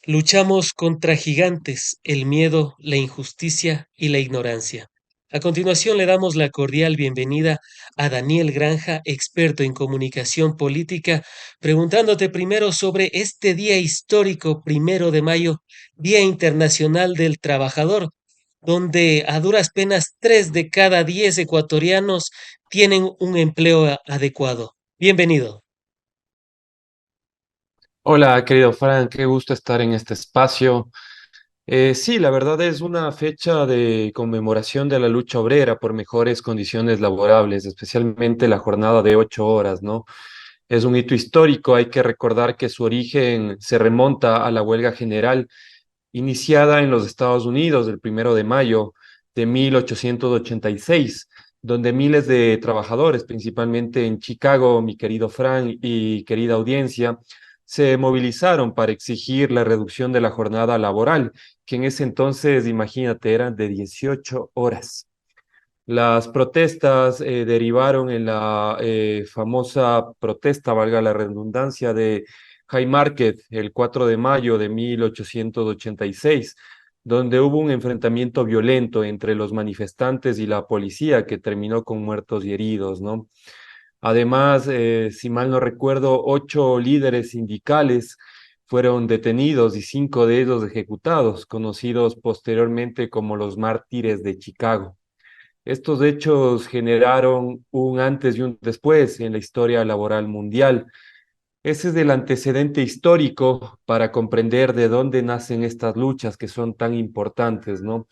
Luchamos contra gigantes, el miedo, la injusticia y la ignorancia. A continuación le damos la cordial bienvenida a Daniel Granja, experto en comunicación política, preguntándote primero sobre este día histórico, 1 de mayo, Día Internacional del Trabajador, donde a duras penas 3 de cada 10 ecuatorianos tienen un empleo adecuado. Bienvenido. Hola, querido Frank, qué gusto estar en este espacio. Sí, la verdad es una fecha de conmemoración de la lucha obrera por mejores condiciones laborables, especialmente la jornada de 8 horas, ¿no? Es un hito histórico, hay que recordar que su origen se remonta a la huelga general iniciada en los Estados Unidos el 1 de mayo de 1886, donde miles de trabajadores, principalmente en Chicago, mi querido Frank y querida audiencia, se movilizaron para exigir la reducción de la jornada laboral, que en ese entonces, imagínate, eran de 18 horas. Las protestas derivaron en la famosa protesta, valga la redundancia, de Haymarket el 4 de mayo de 1886, donde hubo un enfrentamiento violento entre los manifestantes y la policía que terminó con muertos y heridos, ¿no? Además, si mal no recuerdo, 8 líderes sindicales fueron detenidos y 5 de ellos ejecutados, conocidos posteriormente como los mártires de Chicago. Estos hechos generaron un antes y un después en la historia laboral mundial. Ese es el antecedente histórico para comprender de dónde nacen estas luchas que son tan importantes, ¿no?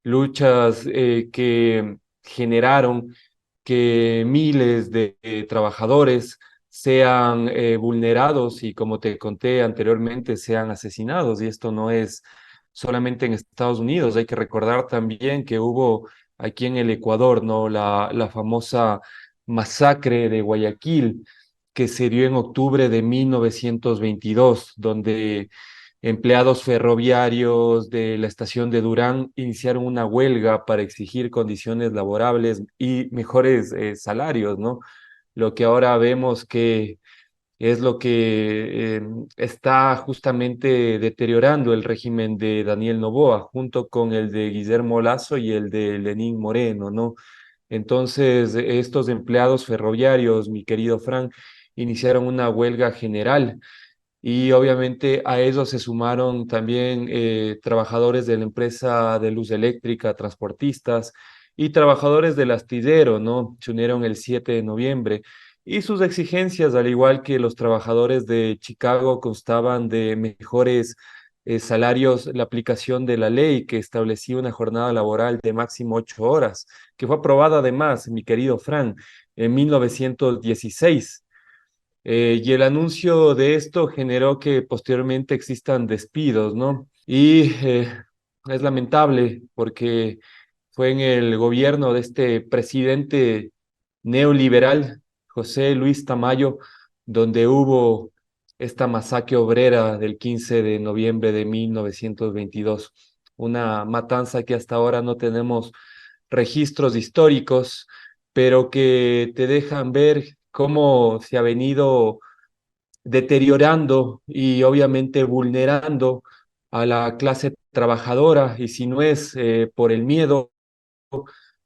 Luchas que generaron que miles de trabajadores sean vulnerados y, como te conté anteriormente, sean asesinados. Y esto no es solamente en Estados Unidos. Hay que recordar también que hubo aquí en el Ecuador, ¿no? La famosa masacre de Guayaquil, que se dio en octubre de 1922, donde empleados ferroviarios de la estación de Durán iniciaron una huelga para exigir condiciones laborables y mejores salarios, ¿no? Lo que ahora vemos que es lo que está justamente deteriorando el régimen de Daniel Noboa, junto con el de Guillermo Lasso y el de Lenín Moreno, ¿no? Entonces, estos empleados ferroviarios, mi querido Frank, iniciaron una huelga general y obviamente a ellos se sumaron también trabajadores de la empresa de luz eléctrica, transportistas y trabajadores del astillero, ¿no? Se unieron el 7 de noviembre y sus exigencias, al igual que los trabajadores de Chicago, constaban de mejores salarios, la aplicación de la ley que establecía una jornada laboral de máximo 8 horas, que fue aprobada además, mi querido Fran, en 1916. Y el anuncio de esto generó que posteriormente existan despidos, ¿no? Y es lamentable porque fue en el gobierno de este presidente neoliberal, José Luis Tamayo, donde hubo esta masacre obrera del 15 de noviembre de 1922, una matanza que hasta ahora no tenemos registros históricos, pero que te dejan ver cómo se ha venido deteriorando y obviamente vulnerando a la clase trabajadora, y si no es por el miedo,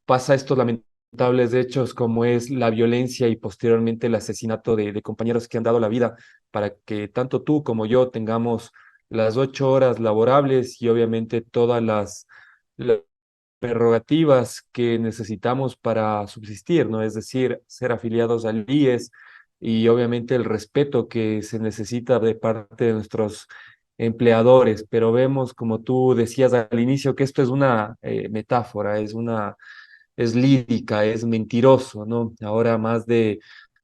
pasa estos lamentables hechos como es la violencia y posteriormente el asesinato de compañeros que han dado la vida para que tanto tú como yo tengamos las 8 horas laborables y obviamente todas las prerrogativas que necesitamos para subsistir, ¿no? Es decir, ser afiliados al IES y obviamente el respeto que se necesita de parte de nuestros empleadores, pero vemos, como tú decías al inicio, que esto es una metáfora, es lírica, es mentiroso, ¿no? Ahora más de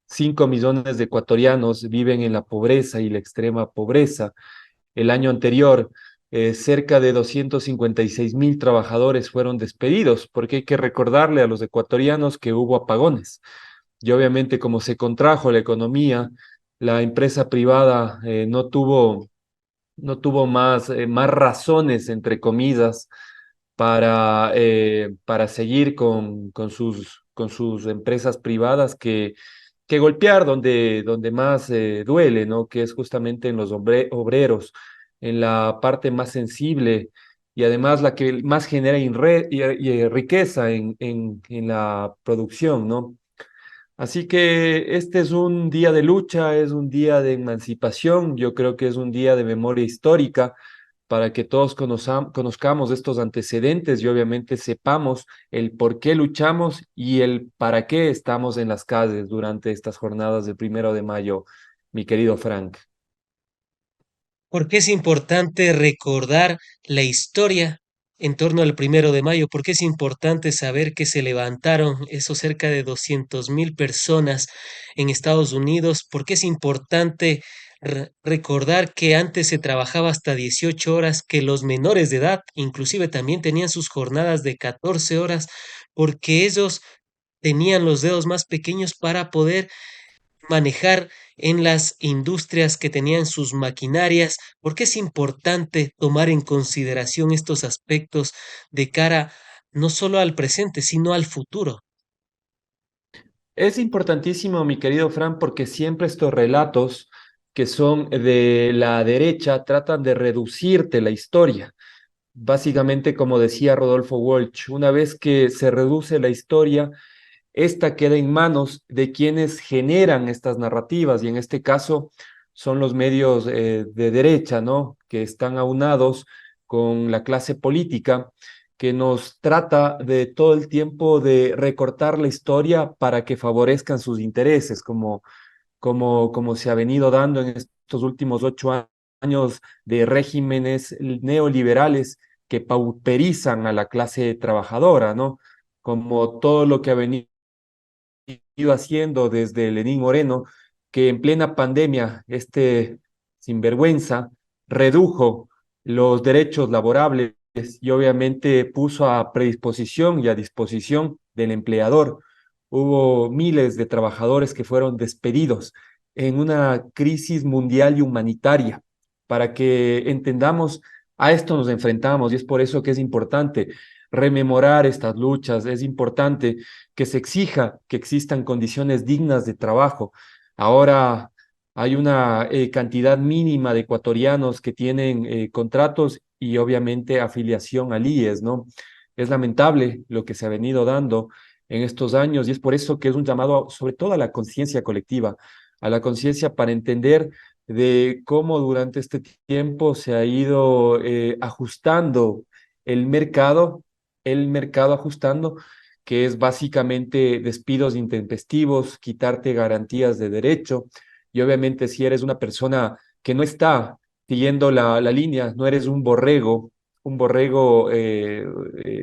5 millones de ecuatorianos viven en la pobreza y la extrema pobreza. El año anterior, cerca de 256.000 trabajadores fueron despedidos, porque hay que recordarle a los ecuatorianos que hubo apagones. Y obviamente, como se contrajo la economía, la empresa privada no tuvo más razones, entre comillas, para seguir con sus empresas privadas que golpear donde más duele, ¿no? Que es justamente en los obreros. en la parte más sensible y además la que más genera riqueza en la producción, ¿no? Así que este es un día de lucha, es un día de emancipación, yo creo que es un día de memoria histórica para que todos conozcamos estos antecedentes y obviamente sepamos el por qué luchamos y el para qué estamos en las calles durante estas jornadas del 1 de mayo, mi querido Frank. ¿Por qué es importante recordar la historia en torno al 1 de mayo? ¿Por qué es importante saber que se levantaron esos cerca de 200.000 personas en Estados Unidos? ¿Por qué es importante recordar que antes se trabajaba hasta 18 horas, que los menores de edad inclusive también tenían sus jornadas de 14 horas, porque ellos tenían los dedos más pequeños para poder manejar en las industrias que tenían sus maquinarias? ¿Por qué es importante tomar en consideración estos aspectos de cara no solo al presente, sino al futuro? Es importantísimo, mi querido Frank, porque siempre estos relatos que son de la derecha tratan de reducirte la historia. Básicamente, como decía Rodolfo Walsh, una vez que se reduce la historia, esta queda en manos de quienes generan estas narrativas, y en este caso son los medios de derecha, ¿no? Que están aunados con la clase política, que nos trata de todo el tiempo de recortar la historia para que favorezcan sus intereses, como se ha venido dando en estos últimos 8 años de regímenes neoliberales que pauperizan a la clase trabajadora, ¿no? Como todo lo que ha venido haciendo desde Lenín Moreno, que en plena pandemia, este sinvergüenza redujo los derechos laborables y obviamente puso a predisposición y a disposición del empleador. Hubo miles de trabajadores que fueron despedidos en una crisis mundial y humanitaria. Para que entendamos, a esto nos enfrentamos y es por eso que es importante rememorar estas luchas, es importante que se exija que existan condiciones dignas de trabajo. Ahora hay una cantidad mínima de ecuatorianos que tienen contratos y obviamente afiliación al IES, ¿no? Es lamentable lo que se ha venido dando en estos años y es por eso que es un llamado sobre todo a la conciencia colectiva, a la conciencia para entender de cómo durante este tiempo se ha ido ajustando el mercado, el mercado ajustando, que es básicamente despidos intempestivos, quitarte garantías de derecho, y obviamente si eres una persona que no está siguiendo la línea, no eres un borrego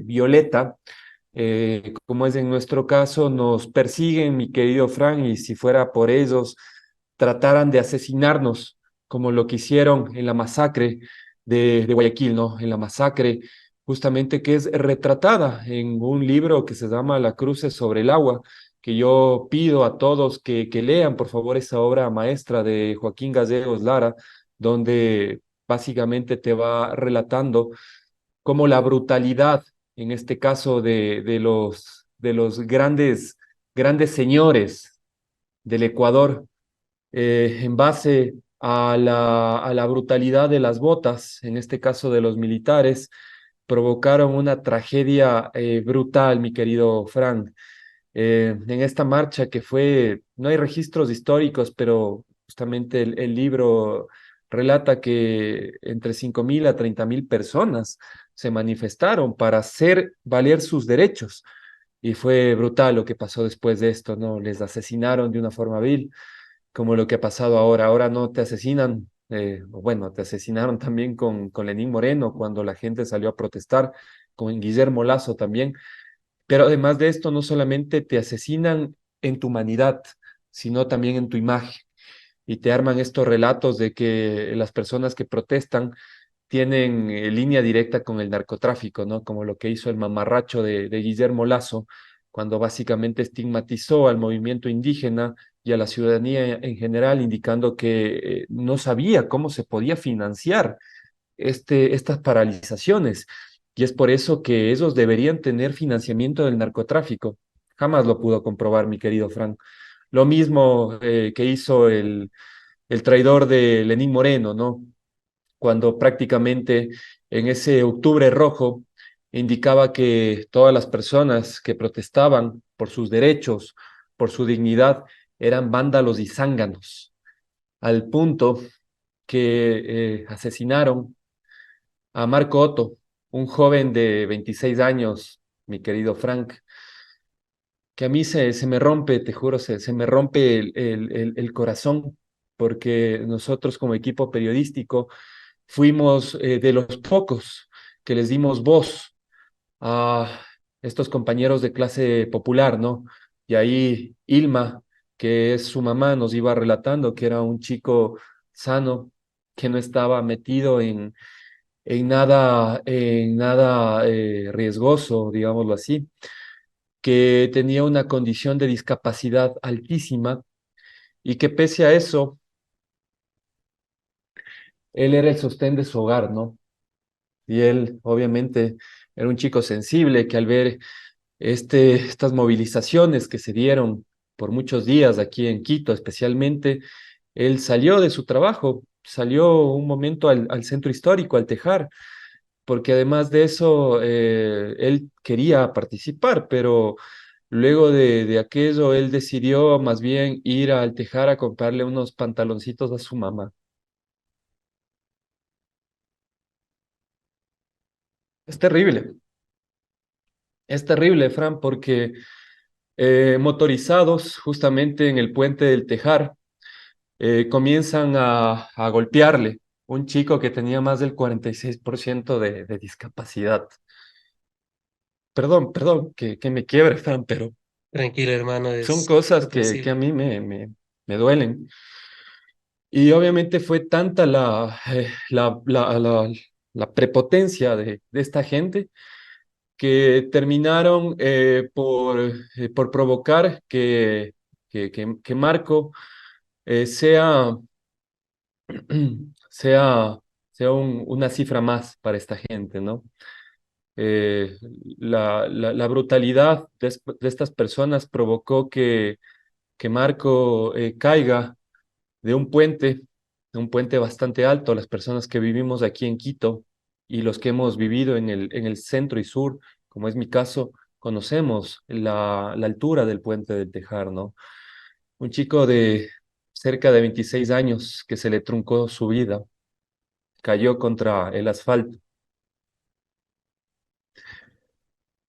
violeta, como es en nuestro caso, nos persiguen, mi querido Frank, y si fuera por ellos, trataran de asesinarnos, como lo que hicieron en la masacre de Guayaquil, ¿no? En la masacre, justamente que es retratada en un libro que se llama La Cruces sobre el agua, que yo pido a todos que lean, por favor, esa obra maestra de Joaquín Gallegos Lara, donde básicamente te va relatando cómo la brutalidad, en este caso de los grandes señores del Ecuador, en base a la brutalidad de las botas, en este caso de los militares, provocaron una tragedia brutal, mi querido Frank. En esta marcha que fue, no hay registros históricos, pero justamente el libro relata que entre 5.000 a 30.000 personas se manifestaron para hacer valer sus derechos. Y fue brutal lo que pasó después de esto, ¿no? Les asesinaron de una forma vil, como lo que ha pasado ahora. Ahora no te asesinan, o bueno, te asesinaron también con Lenín Moreno cuando la gente salió a protestar, con Guillermo Lazo también. Pero además de esto, no solamente te asesinan en tu humanidad, sino también en tu imagen. Y te arman estos relatos de que las personas que protestan tienen línea directa con el narcotráfico, ¿no? Como lo que hizo el mamarracho de Guillermo Lazo, cuando básicamente estigmatizó al movimiento indígena y a la ciudadanía en general, indicando que no sabía cómo se podía financiar estas paralizaciones. Y es por eso que ellos deberían tener financiamiento del narcotráfico. Jamás lo pudo comprobar, mi querido Frank. Lo mismo que hizo el traidor de Lenín Moreno, ¿no? cuando prácticamente en ese octubre rojo indicaba que todas las personas que protestaban por sus derechos, por su dignidad, eran vándalos y zánganos, al punto que asesinaron a Marco Otto, un joven de 26 años, mi querido Frank, que a mí se me rompe, te juro, se me rompe el corazón, porque nosotros como equipo periodístico fuimos de los pocos que les dimos voz a estos compañeros de clase popular, ¿no? Y ahí Ilma, que es su mamá, nos iba relatando que era un chico sano, que no estaba metido en nada riesgoso, digámoslo así, que tenía una condición de discapacidad altísima y que pese a eso, él era el sostén de su hogar, ¿no? Y él, obviamente, era un chico sensible que al ver estas movilizaciones que se dieron por muchos días aquí en Quito, especialmente, él salió de su trabajo, salió un momento al centro histórico, al Tejar, porque además de eso, él quería participar, pero luego de aquello, él decidió más bien ir al Tejar a comprarle unos pantaloncitos a su mamá. Es terrible, es terrible, Fran, porque motorizados justamente en el puente del Tejar, comienzan a golpearle un chico que tenía más del 46% de discapacidad. Perdón, que me quiebre, Fran, pero Tranquilo, hermano, son es cosas que a comprensible. mí me duelen. Y obviamente fue tanta la prepotencia de esta gente que terminaron por provocar que Marco sea, sea, sea una cifra más para esta gente, ¿no? Eh, la brutalidad de estas personas provocó que Marco caiga de un puente bastante alto. Las personas que vivimos aquí en Quito y los que hemos vivido en el centro y sur, como es mi caso, conocemos la altura del puente del Tejar, ¿no? Un chico de cerca de 26 años que se le truncó su vida, cayó contra el asfalto.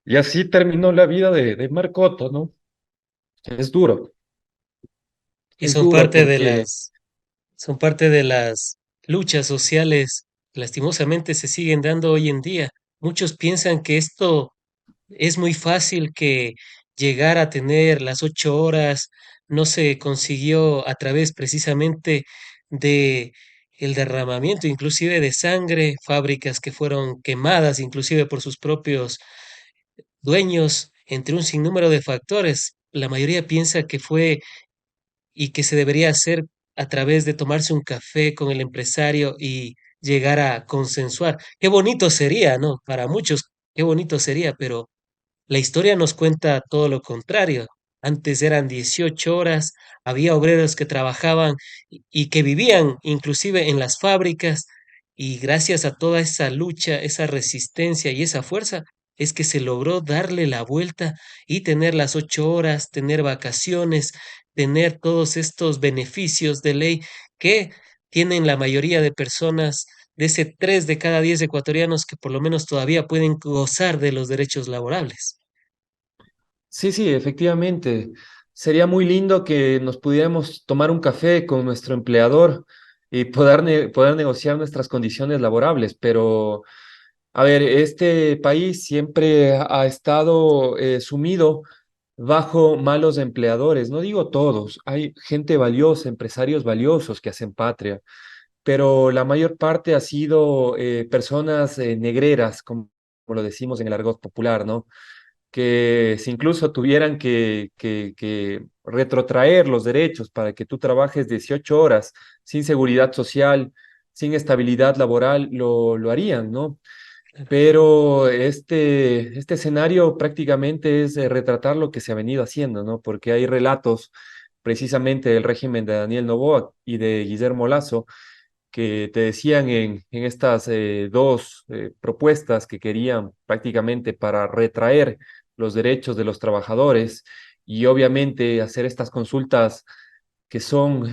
Y así terminó la vida de Marco Otto, ¿no? Es duro, Y es duro porque son parte de las luchas sociales que lastimosamente se siguen dando hoy en día. Muchos piensan que esto es muy fácil, que llegar a tener las 8 horas no se consiguió a través precisamente de el derramamiento inclusive de sangre, fábricas que fueron quemadas inclusive por sus propios dueños, entre un sinnúmero de factores. La mayoría piensa que fue y que se debería hacer a través de tomarse un café con el empresario y llegar a consensuar. Qué bonito sería, ¿no? Para muchos, qué bonito sería, pero la historia nos cuenta todo lo contrario. Antes eran 18 horas, había obreros que trabajaban y que vivían inclusive en las fábricas, y gracias a toda esa lucha, esa resistencia y esa fuerza es que se logró darle la vuelta y tener las 8 horas, tener vacaciones, tener todos estos beneficios de ley que tienen la mayoría de personas, de ese 3 de cada 10 ecuatorianos que por lo menos todavía pueden gozar de los derechos laborables. sí, sí, efectivamente. Sería muy lindo que nos pudiéramos tomar un café con nuestro empleador y poder negociar nuestras condiciones laborables, pero, a ver, este país siempre ha estado sumido bajo malos empleadores. No digo todos, hay gente valiosa, empresarios valiosos que hacen patria, pero la mayor parte ha sido personas negreras, como lo decimos en el argot popular, ¿no? Que si incluso tuvieran que retrotraer los derechos para que tú trabajes 18 horas sin seguridad social, sin estabilidad laboral, lo harían, ¿no? Pero este escenario prácticamente es retratar lo que se ha venido haciendo, ¿no? Porque hay relatos precisamente del régimen de Daniel Noboa y de Guillermo Lazo que te decían en estas dos propuestas que querían prácticamente para retraer los derechos de los trabajadores y obviamente hacer estas consultas que son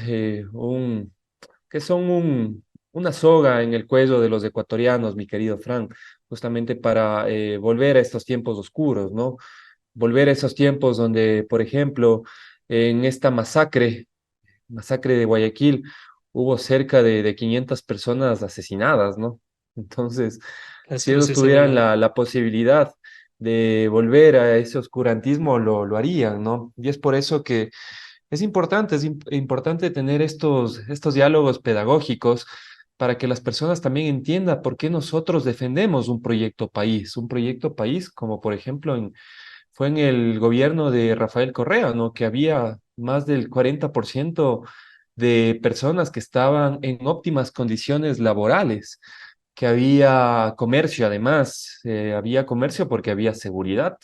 que son una soga en el cuello de los ecuatorianos, mi querido Frank, justamente para volver a estos tiempos oscuros, ¿no? Volver a esos tiempos donde, por ejemplo, en esta masacre de Guayaquil, hubo cerca de 500 personas asesinadas, ¿no? Entonces, si Así no ellos se sabe tuvieran nada. la posibilidad de volver a ese oscurantismo, lo harían, ¿no? Y es por eso que es importante, importante tener estos diálogos pedagógicos para que las personas también entiendan por qué nosotros defendemos un proyecto país, como por ejemplo fue en el gobierno de Rafael Correa, ¿no? Que había más del 40% de personas que estaban en óptimas condiciones laborales, que había comercio además, había comercio porque había seguridad,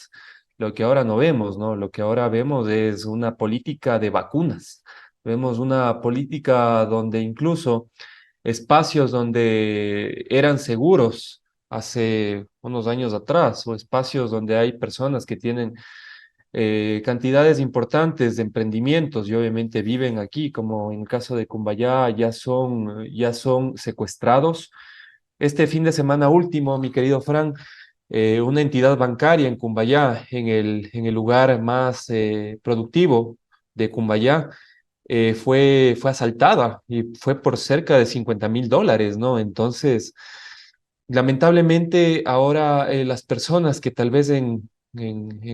lo que ahora no vemos, ¿no? Lo que ahora vemos es una política de vacunas, vemos una política donde incluso espacios donde eran seguros hace unos años atrás, o espacios donde hay personas que tienen cantidades importantes de emprendimientos y obviamente viven aquí, como en el caso de Cumbayá, ya son secuestrados. Este fin de semana último, mi querido Fran, una entidad bancaria en Cumbayá, en el lugar más productivo de Cumbayá, fue asaltada y fue por cerca de $50.000, ¿no? Entonces, lamentablemente, ahora las personas que tal vez en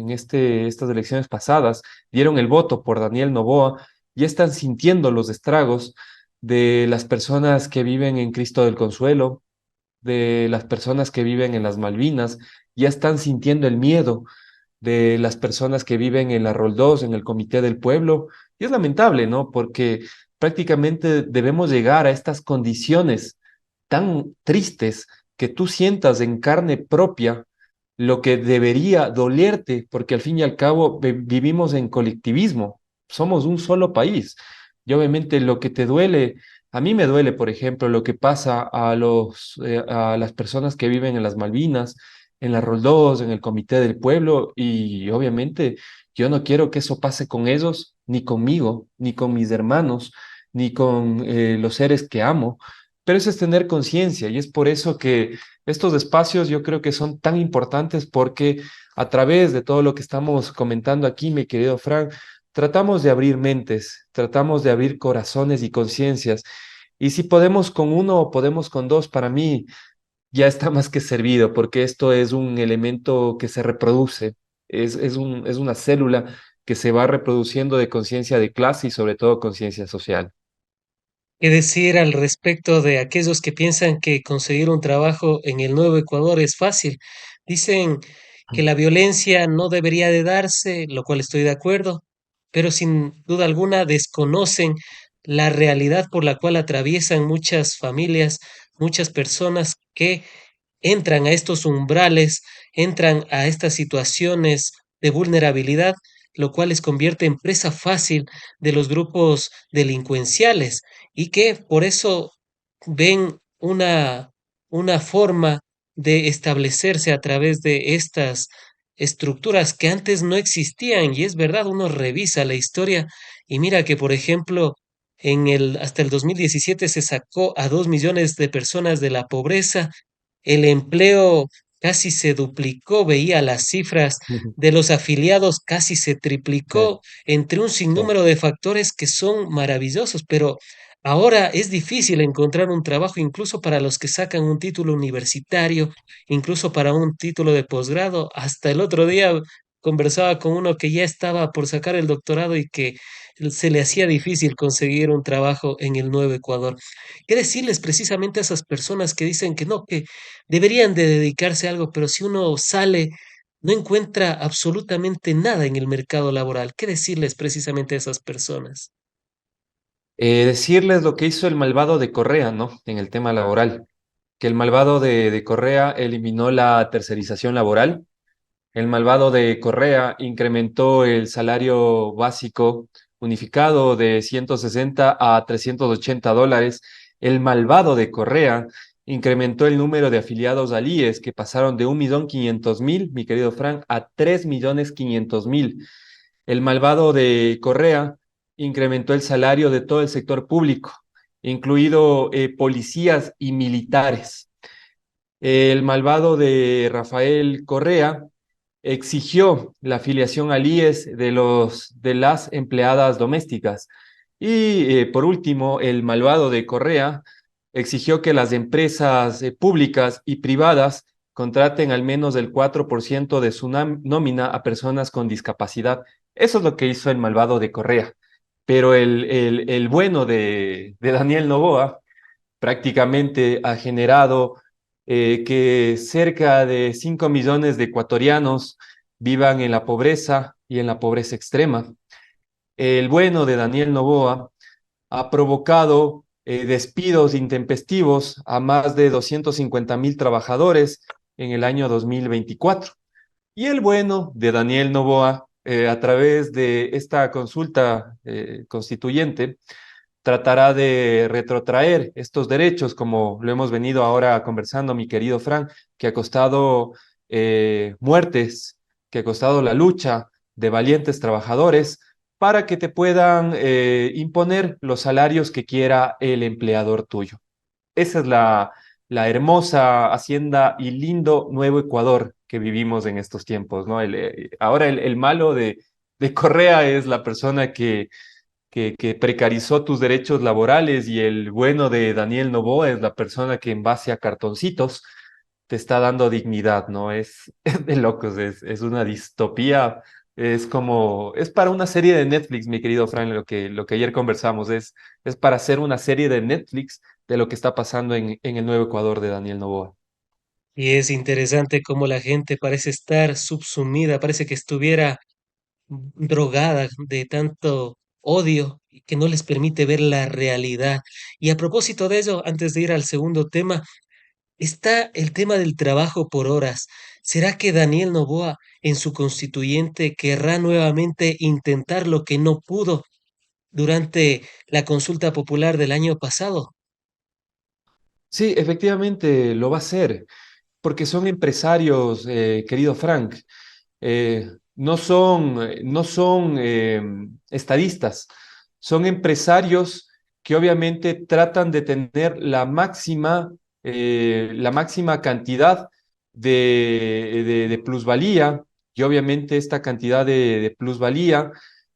estas elecciones pasadas dieron el voto por Daniel Noboa, ya están sintiendo los estragos de las personas que viven en Cristo del Consuelo, de las personas que viven en las Malvinas, ya están sintiendo el miedo de las personas que viven en la Roldós, en el Comité del Pueblo. Y es lamentable, ¿no? Porque prácticamente debemos llegar a estas condiciones tan tristes que tú sientas en carne propia lo que debería dolerte, porque al fin y al cabo vivimos en colectivismo, somos un solo país. Y obviamente lo que te duele, a mí me duele, por ejemplo, lo que pasa a las personas que viven en las Malvinas, en la Roldós, en el Comité del Pueblo, y obviamente yo no quiero que eso pase con ellos, ni conmigo, ni con mis hermanos, ni con los seres que amo, pero eso es tener conciencia y es por eso que estos espacios yo creo que son tan importantes porque a través de todo lo que estamos comentando aquí, mi querido Frank, tratamos de abrir mentes, tratamos de abrir corazones y conciencias. Y si podemos con uno o podemos con dos, para mí ya está más que servido, porque esto es un elemento que se reproduce, es una célula que se va reproduciendo de conciencia de clase y sobre todo conciencia social. ¿Qué decir al respecto de aquellos que piensan que conseguir un trabajo en el Nuevo Ecuador es fácil? Dicen que la violencia no debería de darse, lo cual estoy de acuerdo, pero sin duda alguna desconocen la realidad por la cual atraviesan muchas familias, muchas personas que entran a estos umbrales, entran a estas situaciones de vulnerabilidad, lo cual les convierte en presa fácil de los grupos delincuenciales y que por eso ven una forma de establecerse a través de estas estructuras que antes no existían. Y es verdad, uno revisa la historia y mira que, por ejemplo, hasta el 2017 se sacó a 2 millones de personas de la pobreza, el empleo casi se duplicó, veía las cifras Ujú. de los afiliados, casi se Sí, triplicó, entre un sí. sinnúmero de factores que son maravillosos, pero ahora es difícil encontrar un trabajo incluso para los que sacan un título universitario, incluso para un título de posgrado. Hasta el otro día conversaba con uno que ya estaba por sacar el doctorado y que se le hacía difícil conseguir un trabajo en el Nuevo Ecuador. ¿Qué decirles precisamente a esas personas que dicen que no, que deberían de dedicarse a algo, pero si uno sale, no encuentra absolutamente nada en el mercado laboral? ¿Qué decirles precisamente a esas personas? Decirles lo que hizo el malvado de Correa, ¿no? En el tema laboral, que el malvado de Correa eliminó la tercerización laboral. El malvado de Correa incrementó el salario básico unificado de 160 a $380 El malvado de Correa incrementó el número de afiliados al IES, que pasaron de 1.500.000, mi querido Frank, a 3.500.000. El malvado de Correa incrementó el salario de todo el sector público, incluido policías y militares. El malvado de Rafael Correa exigió la afiliación al IES de las empleadas domésticas. Y por último, el malvado de Correa exigió que las empresas públicas y privadas contraten al menos el 4% de su nómina a personas con discapacidad. Eso es lo que hizo el malvado de Correa. Pero el bueno de Daniel Noboa prácticamente ha generado que cerca de 5 millones de ecuatorianos vivan en la pobreza y en la pobreza extrema. El bueno de Daniel Noboa ha provocado despidos intempestivos a más de 250.000 trabajadores en el año 2024. Y el bueno de Daniel Noboa, a través de esta consulta constituyente, tratará de retrotraer estos derechos, como lo hemos venido ahora conversando, mi querido Frank, que ha costado muertes, que ha costado la lucha de valientes trabajadores para que te puedan imponer los salarios que quiera el empleador tuyo. Esa es la hermosa hacienda y lindo nuevo Ecuador que vivimos en estos tiempos, ¿no? Ahora el malo de Correa es la persona que precarizó tus derechos laborales, y el bueno de Daniel Noboa es la persona que en base a cartoncitos te está dando dignidad, ¿no? Es de locos, es una distopía, es para una serie de Netflix, mi querido Fran, lo que ayer conversamos, es para hacer una serie de Netflix de lo que está pasando en el nuevo Ecuador de Daniel Noboa. Y es interesante cómo la gente parece estar subsumida, parece que estuviera drogada de tanto odio y que no les permite ver la realidad. Y a propósito de ello, antes de ir al segundo tema, está el tema del trabajo por horas. ¿Será que Daniel Noboa en su constituyente querrá nuevamente intentar lo que no pudo durante la consulta popular del año pasado? Sí, efectivamente lo va a hacer, porque son empresarios, querido Frank. No son estadistas, son empresarios que obviamente tratan de tener la máxima cantidad de plusvalía, y obviamente esta cantidad de plusvalía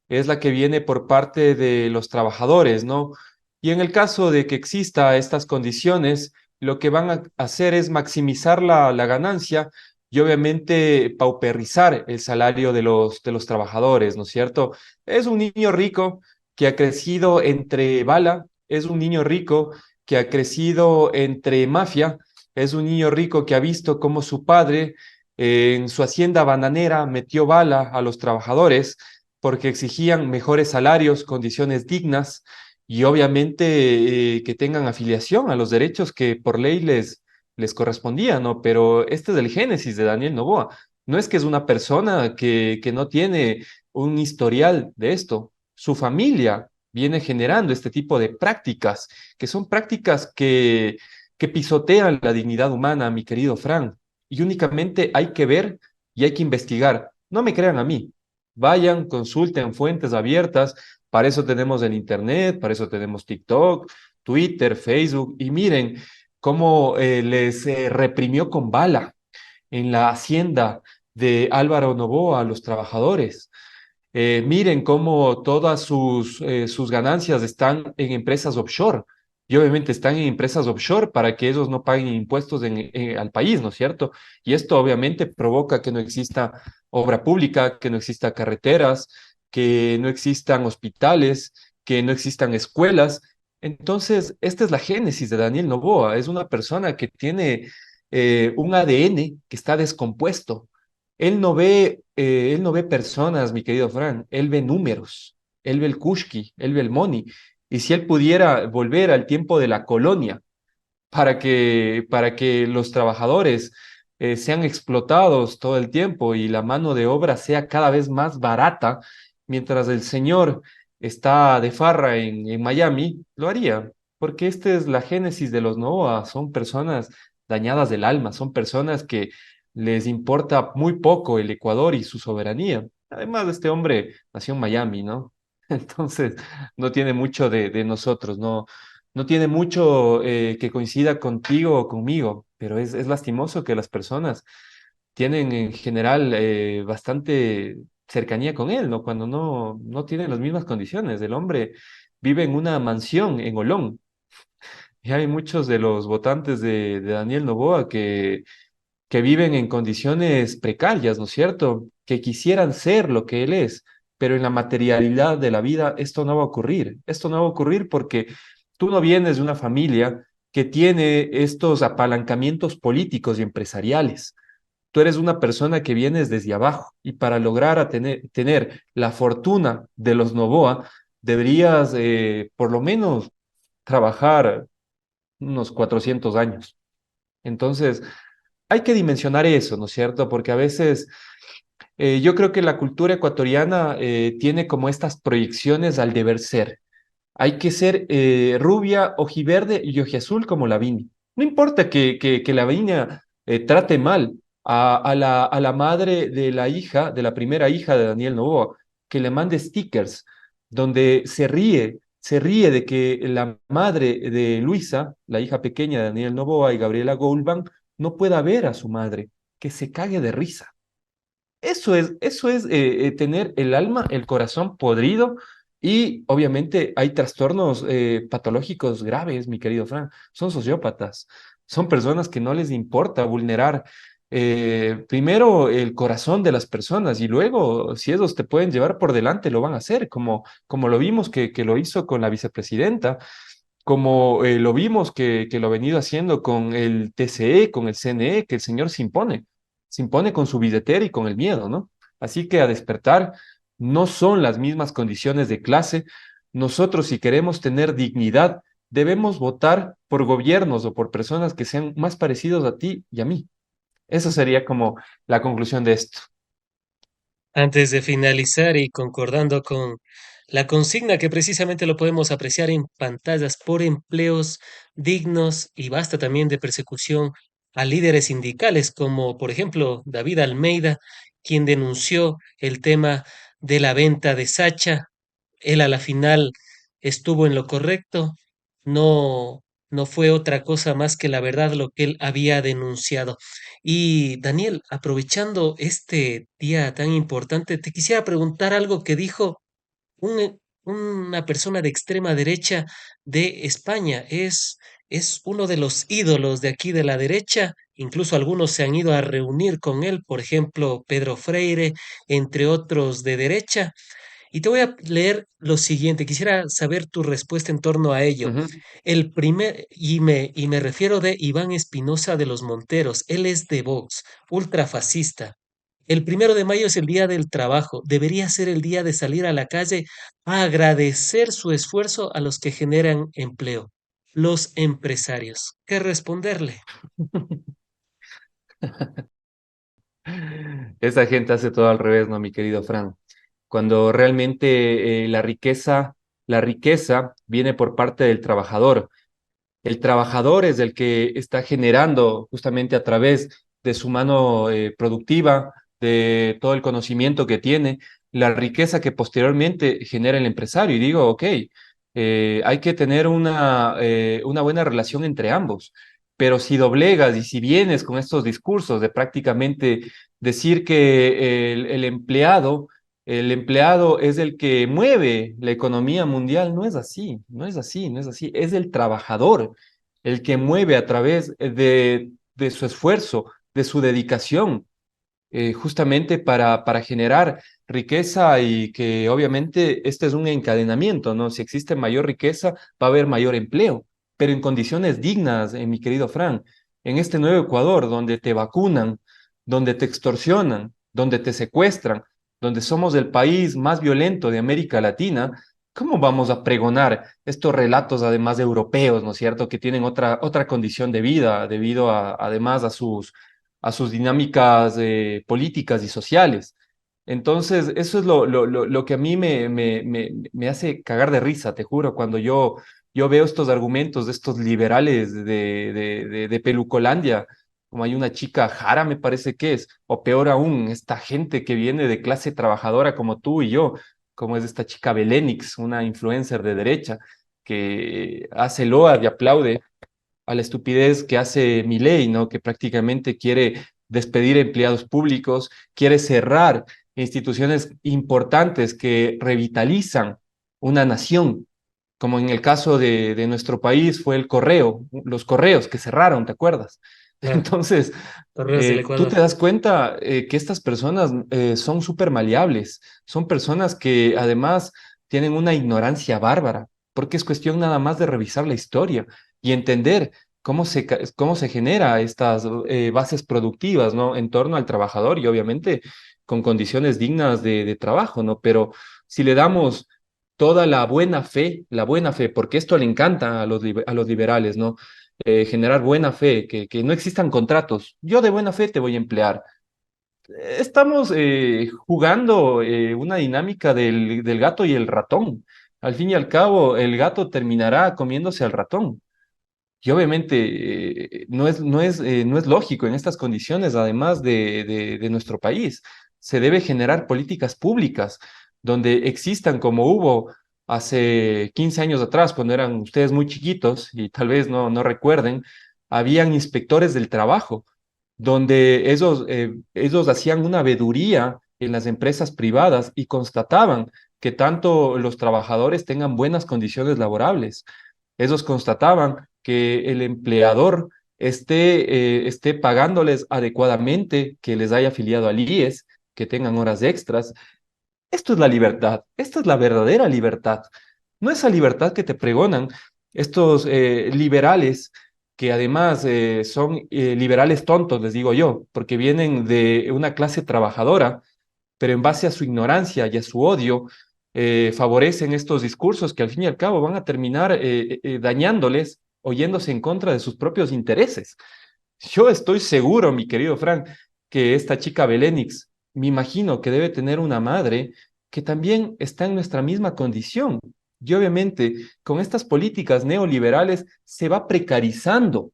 es la que viene por parte de los trabajadores, ¿no? Y en el caso de que exista estas condiciones, lo que van a hacer es maximizar la ganancia y obviamente pauperizar el salario de los trabajadores, ¿no es cierto? Es un niño rico que ha crecido entre bala, es un niño rico que ha crecido entre mafia, es un niño rico que ha visto cómo su padre en su hacienda bananera metió bala a los trabajadores porque exigían mejores salarios, condiciones dignas y obviamente que tengan afiliación a los derechos que por ley les correspondía, ¿no? Pero este es el génesis de Daniel Noboa. No es que es una persona que no tiene un historial de esto. Su familia viene generando este tipo de prácticas, que son prácticas que pisotean la dignidad humana, mi querido Fran. Y únicamente hay que ver y hay que investigar. No me crean a mí. Vayan, consulten fuentes abiertas. Para eso tenemos el Internet, para eso tenemos TikTok, Twitter, Facebook, y miren cómo les reprimió con bala en la hacienda de Álvaro Noboa a los trabajadores. Miren cómo todas sus ganancias están en empresas offshore. Y obviamente están en empresas offshore para que ellos no paguen impuestos al país, ¿no es cierto? Y esto obviamente provoca que no exista obra pública, que no exista carreteras, que no existan hospitales, que no existan escuelas. Entonces, esta es la génesis de Daniel Noboa. Es una persona que tiene un ADN que está descompuesto. Él no ve personas, mi querido Fran, él ve números, él ve el kushki, él ve el money. Y si él pudiera volver al tiempo de la colonia para que los trabajadores sean explotados todo el tiempo y la mano de obra sea cada vez más barata, mientras el señor está de farra en Miami, lo haría. porque esta es la génesis de los Novoa. Son personas dañadas del alma, son personas que les importa muy poco el Ecuador y su soberanía. Además, este hombre nació en Miami, ¿no? Entonces, no tiene mucho de nosotros, no tiene mucho que coincida contigo o conmigo, pero es lastimoso que las personas tienen en general bastante cercanía con él, ¿no? Cuando no tienen las mismas condiciones. El hombre vive en una mansión en Olón y hay muchos de los votantes de Daniel Noboa que viven en condiciones precarias, ¿no es cierto? Que quisieran ser lo que él es, pero en la materialidad de la vida esto no va a ocurrir. Esto no va a ocurrir porque tú no vienes de una familia que tiene estos apalancamientos políticos y empresariales. Tú eres una persona que vienes desde abajo y para lograr tener la fortuna de los Novoa, deberías por lo menos trabajar unos 400 años. Entonces, hay que dimensionar eso, ¿no es cierto? Porque a veces yo creo que la cultura ecuatoriana tiene como estas proyecciones al deber ser. Hay que ser rubia, ojiverde y ojiazul como Lavinia. No importa que Lavinia trate mal a la madre de la hija, de la primera hija de Daniel Noboa, que le mande stickers donde se ríe de que la madre de Luisa, la hija pequeña de Daniel Noboa y Gabriela Goldman, no pueda ver a su madre, que se cague de risa. Eso es tener el alma, el corazón podrido y obviamente hay trastornos patológicos graves, mi querido Fran. Son sociópatas, son personas que no les importa vulnerar primero el corazón de las personas y luego, si esos te pueden llevar por delante, lo van a hacer, como lo vimos que lo hizo con la vicepresidenta, como lo vimos que lo ha venido haciendo con el TCE, con el CNE, que el señor se impone con su billetera y con el miedo, ¿no? Así que a despertar no son las mismas condiciones de clase. Nosotros, si queremos tener dignidad, debemos votar por gobiernos o por personas que sean más parecidos a ti y a mí. Esa sería como la conclusión de esto. Antes de finalizar y concordando con la consigna que precisamente lo podemos apreciar en pantallas por empleos dignos y basta también de persecución a líderes sindicales como por ejemplo David Almeida, quien denunció el tema de la venta de Sacha. Él a la final estuvo en lo correcto, no, no fue otra cosa más que la verdad lo que él había denunciado. Y Daniel, aprovechando este día tan importante, te quisiera preguntar algo que dijo una persona de extrema derecha de España. Es uno de los ídolos de aquí de la derecha. Incluso algunos se han ido a reunir con él, por ejemplo, Pedro Freire, entre otros de derecha. Y te voy a leer lo siguiente, quisiera saber tu respuesta en torno a ello. Ujú. Y me refiero de Iván Espinosa de los Monteros, él es de Vox, ultrafascista. El 1 de mayo es el día del trabajo, debería ser el día de salir a la calle a agradecer su esfuerzo a los que generan empleo, los empresarios. ¿Qué responderle? Esa gente hace todo al revés, ¿no, mi querido Fran? Cuando realmente la riqueza viene por parte del trabajador. El trabajador es el que está generando justamente a través de su mano productiva, de todo el conocimiento que tiene, la riqueza que posteriormente genera el empresario. Y digo, ok, hay que tener una buena relación entre ambos. Pero si doblegas y si vienes con estos discursos de prácticamente decir que el empleado es el que mueve la economía mundial, no es así, no es así, no es así. Es el trabajador el que mueve a través de su esfuerzo, de su dedicación, justamente para generar riqueza y que obviamente este es un encadenamiento, ¿no? Si existe mayor riqueza, va a haber mayor empleo, pero en condiciones dignas, mi querido Fran, en este nuevo Ecuador, donde te vacunan, donde te extorsionan, donde te secuestran, donde somos el país más violento de América Latina. ¿Cómo vamos a pregonar estos relatos, además de europeos, ¿no es cierto?, que tienen otra condición de vida debido además a sus dinámicas políticas y sociales. Entonces, eso es lo que a mí me hace cagar de risa, te juro, cuando yo veo estos argumentos de estos liberales de Pelucolandia, como hay una chica Jara, me parece que es, o peor aún, esta gente que viene de clase trabajadora como tú y yo, como es esta chica Belenix, una influencer de derecha, que hace loas y aplaude a la estupidez que hace Milei, ¿no? Que prácticamente quiere despedir empleados públicos, quiere cerrar instituciones importantes que revitalizan una nación, como en el caso de nuestro país fue el correo, los correos que cerraron, ¿te acuerdas? Claro, Entonces, Correos del tú Ecuador. te das cuenta que estas personas son súper maleables, son personas que además tienen una ignorancia bárbara, porque es cuestión nada más de revisar la historia y entender cómo se genera estas bases productivas, ¿no? En torno al trabajador y obviamente con condiciones dignas de trabajo, ¿no? Pero si le damos toda la buena fe, porque esto le encanta a a los liberales, ¿no? Generar buena fe, que no existan contratos. Yo de buena fe te voy a emplear. Estamos jugando una dinámica del gato y el ratón. Al fin y al cabo, el gato terminará comiéndose al ratón. Y obviamente no es lógico en estas condiciones, además de nuestro país. Se debe generar políticas públicas donde existan, como hubo hace 15 años atrás, cuando eran ustedes muy chiquitos y tal vez no recuerden, habían inspectores del trabajo, donde ellos hacían una veeduría en las empresas privadas y constataban que tanto los trabajadores tengan buenas condiciones laborables. Ellos constataban que el empleador esté pagándoles adecuadamente, que les haya afiliado al IES, que tengan horas extras. Esto es la libertad, esta es la verdadera libertad. No esa libertad que te pregonan estos liberales, que además son liberales tontos, les digo yo, porque vienen de una clase trabajadora, pero en base a su ignorancia y a su odio, favorecen estos discursos que al fin y al cabo van a terminar dañándoles, oyéndose en contra de sus propios intereses. Yo estoy seguro, mi querido Frank, que esta chica Belénix, me imagino que debe tener una madre que también está en nuestra misma condición. Y obviamente, con estas políticas neoliberales se va precarizando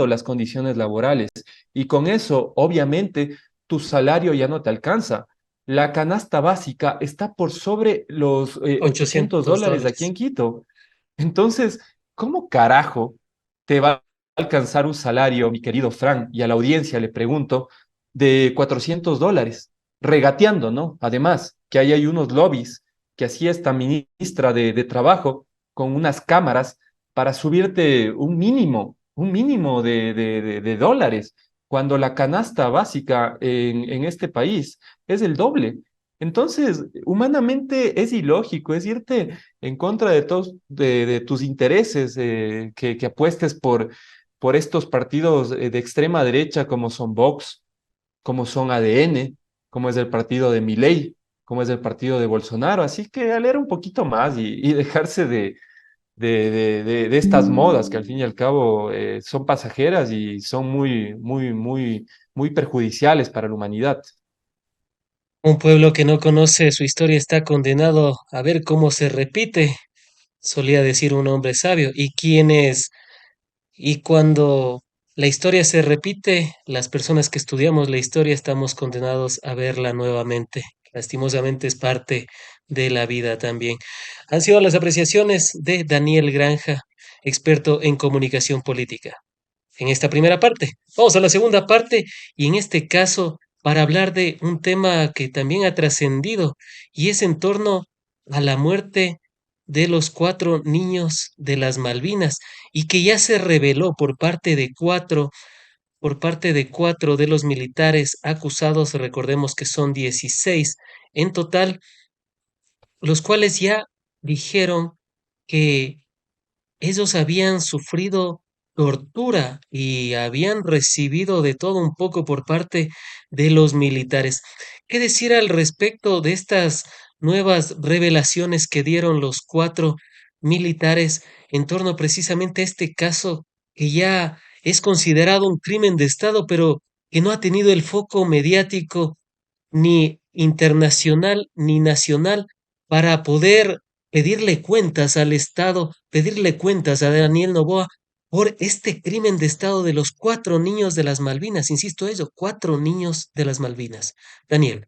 las condiciones laborales. Y con eso, obviamente, tu salario ya no te alcanza. La canasta básica está por sobre los $800 aquí en $800. Quito. Entonces, ¿cómo carajo te va a alcanzar un salario, mi querido Frank? Y a la audiencia le pregunto, de $400, regateando, ¿no? Además, que ahí hay unos lobbies que hacía esta ministra de Trabajo con unas cámaras para subirte un mínimo de dólares, cuando la canasta básica en este país es el doble. Entonces, humanamente es ilógico, es irte en contra de todos de tus intereses, que apuestes por estos partidos de extrema derecha como son Vox, como son ADN, como es el partido de Milei, como es el partido de Bolsonaro. Así que a leer un poquito más y dejarse de estas modas que al fin y al cabo son pasajeras y son muy perjudiciales para la humanidad. Un pueblo que no conoce su historia está condenado a ver cómo se repite, solía decir un hombre sabio. Y cuando la historia se repite, las personas que estudiamos la historia estamos condenados a verla nuevamente. Lastimosamente es parte de la vida también. Han sido las apreciaciones de Daniel Granja, experto en comunicación política. En esta primera parte. Vamos a la segunda parte y en este caso para hablar de un tema que también ha trascendido y es en torno a la muerte de los 4 niños de las Malvinas y que ya se reveló por parte de 4 de los militares acusados, recordemos que son 16 en total, los cuales ya dijeron que ellos habían sufrido tortura y habían recibido de todo un poco por parte de los militares. ¿Qué decir al respecto de estas nuevas revelaciones que dieron los 4 militares en torno precisamente a este caso que ya es considerado un crimen de Estado, pero que no ha tenido el foco mediático ni internacional ni nacional para poder pedirle cuentas al Estado, pedirle cuentas a Daniel Noboa por este crimen de Estado de los 4 niños de las Malvinas. Insisto eso, 4 niños de las Malvinas. Daniel,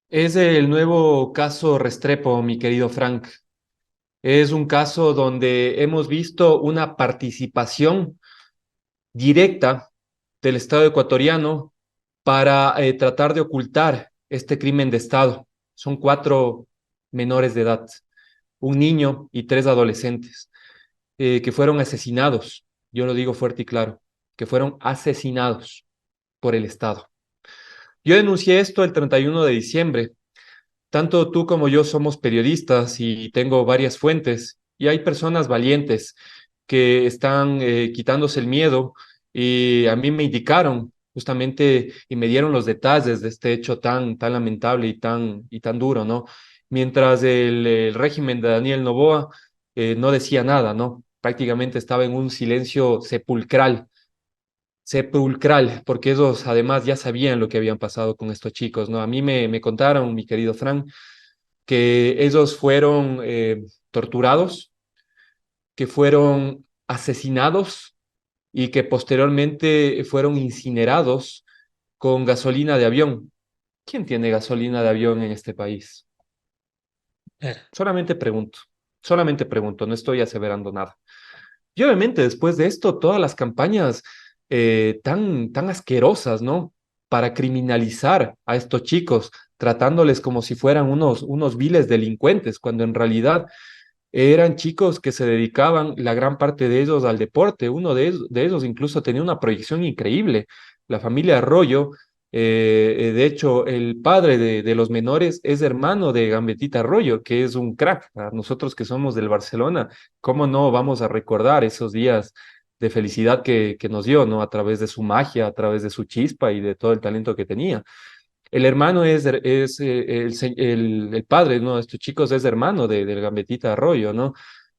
Es el nuevo caso Restrepo, mi querido Frank. Es un caso donde hemos visto una participación directa del Estado ecuatoriano para tratar de ocultar este crimen de Estado. Son 4 menores de edad, un niño y 3 adolescentes, que fueron asesinados. Yo lo digo fuerte y claro, que fueron asesinados por el Estado. Yo denuncié esto el 31 de diciembre. Tanto tú como yo somos periodistas y tengo varias fuentes y hay personas valientes que están quitándose el miedo y a mí me indicaron justamente y me dieron los detalles de este hecho tan lamentable y tan duro, ¿no? Mientras el régimen de Daniel Noboa no decía nada, ¿no? Prácticamente estaba en un silencio sepulcral, porque ellos además ya sabían lo que habían pasado con estos chicos, ¿no? A mí me contaron, mi querido Frank, que ellos fueron torturados, que fueron asesinados y que posteriormente fueron incinerados con gasolina de avión. ¿Quién tiene gasolina de avión en este país? claro, Solamente pregunto, no estoy aseverando nada. Y obviamente después de esto, todas las campañas tan asquerosas, ¿no? Para criminalizar a estos chicos, tratándoles como si fueran unos viles delincuentes, cuando en realidad eran chicos que se dedicaban, la gran parte de ellos, al deporte. Uno de ellos incluso tenía una proyección increíble. La familia Arroyo, de hecho, el padre de los menores es hermano de Gambetita Arroyo, que es un crack. A nosotros que somos del Barcelona, ¿cómo no vamos a recordar esos días de felicidad que nos dio, ¿no? A través de su magia, a través de su chispa y de todo el talento que tenía. El hermano es el padre, ¿no? Estos chicos es hermano del Gambetita Arroyo, ¿no?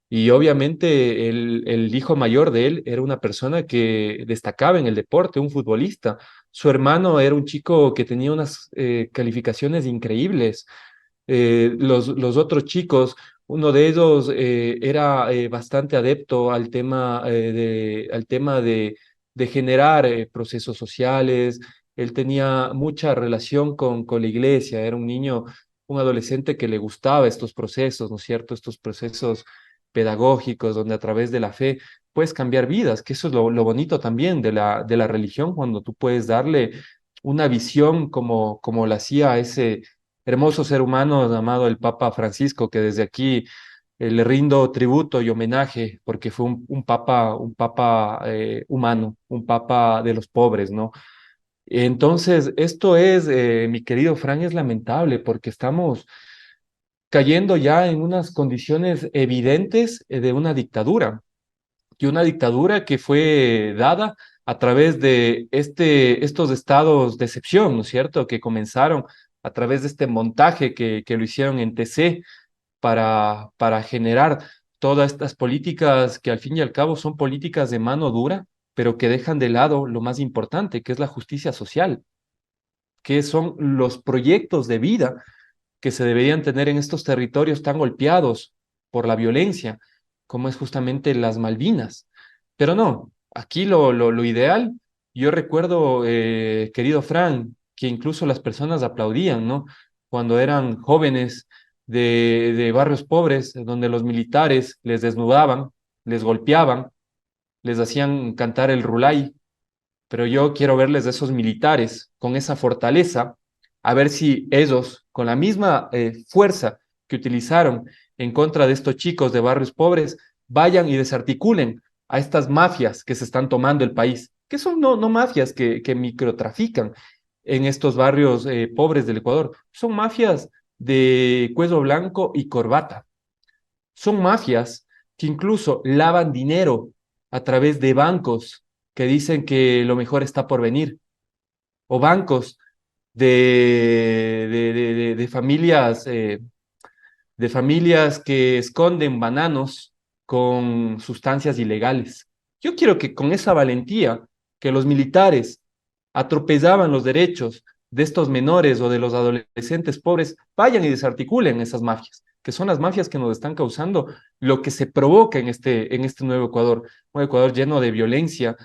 Y obviamente el hijo mayor de él era una persona que destacaba en el deporte, un futbolista. Su hermano era un chico que tenía unas calificaciones increíbles. Los otros chicos, uno de ellos era bastante adepto al tema de generar procesos sociales. Él tenía mucha relación con la iglesia, era un niño, un adolescente que le gustaba estos procesos, ¿no es cierto? Estos procesos pedagógicos donde a través de la fe puedes cambiar vidas, que eso es lo bonito también de la religión, cuando tú puedes darle una visión como la hacía ese hermoso ser humano llamado el Papa Francisco, que desde aquí le rindo tributo y homenaje porque fue un papa humano, un papa de los pobres, ¿no? Entonces, esto es, mi querido Fran, es lamentable porque estamos cayendo ya en unas condiciones evidentes de una dictadura, y una dictadura que fue dada a través de estos estados de excepción, ¿no es cierto? Que comenzaron a través de este montaje que lo hicieron en TC para generar todas estas políticas que al fin y al cabo son políticas de mano dura, pero que dejan de lado lo más importante, que es la justicia social, que son los proyectos de vida que se deberían tener en estos territorios tan golpeados por la violencia, como es justamente las Malvinas. Pero no, aquí lo ideal, yo recuerdo, querido Fran, que incluso las personas aplaudían, ¿no? Cuando eran jóvenes de barrios pobres, donde los militares les desnudaban, les golpeaban, les hacían cantar el rulay, pero yo quiero verles de esos militares con esa fortaleza, a ver si ellos, con la misma fuerza que utilizaron en contra de estos chicos de barrios pobres, vayan y desarticulen a estas mafias que se están tomando el país, que son no mafias que microtrafican en estos barrios pobres del Ecuador, son mafias de cuello blanco y corbata, son mafias que incluso lavan dinero a través de bancos que dicen que lo mejor está por venir, o bancos de familias, de familias que esconden bananos con sustancias ilegales. Yo quiero que con esa valentía que los militares atropellaban los derechos de estos menores o de los adolescentes pobres, vayan y desarticulen esas mafias. que son las mafias que nos están causando lo que se provoca en este nuevo Ecuador, un Ecuador lleno de violencia,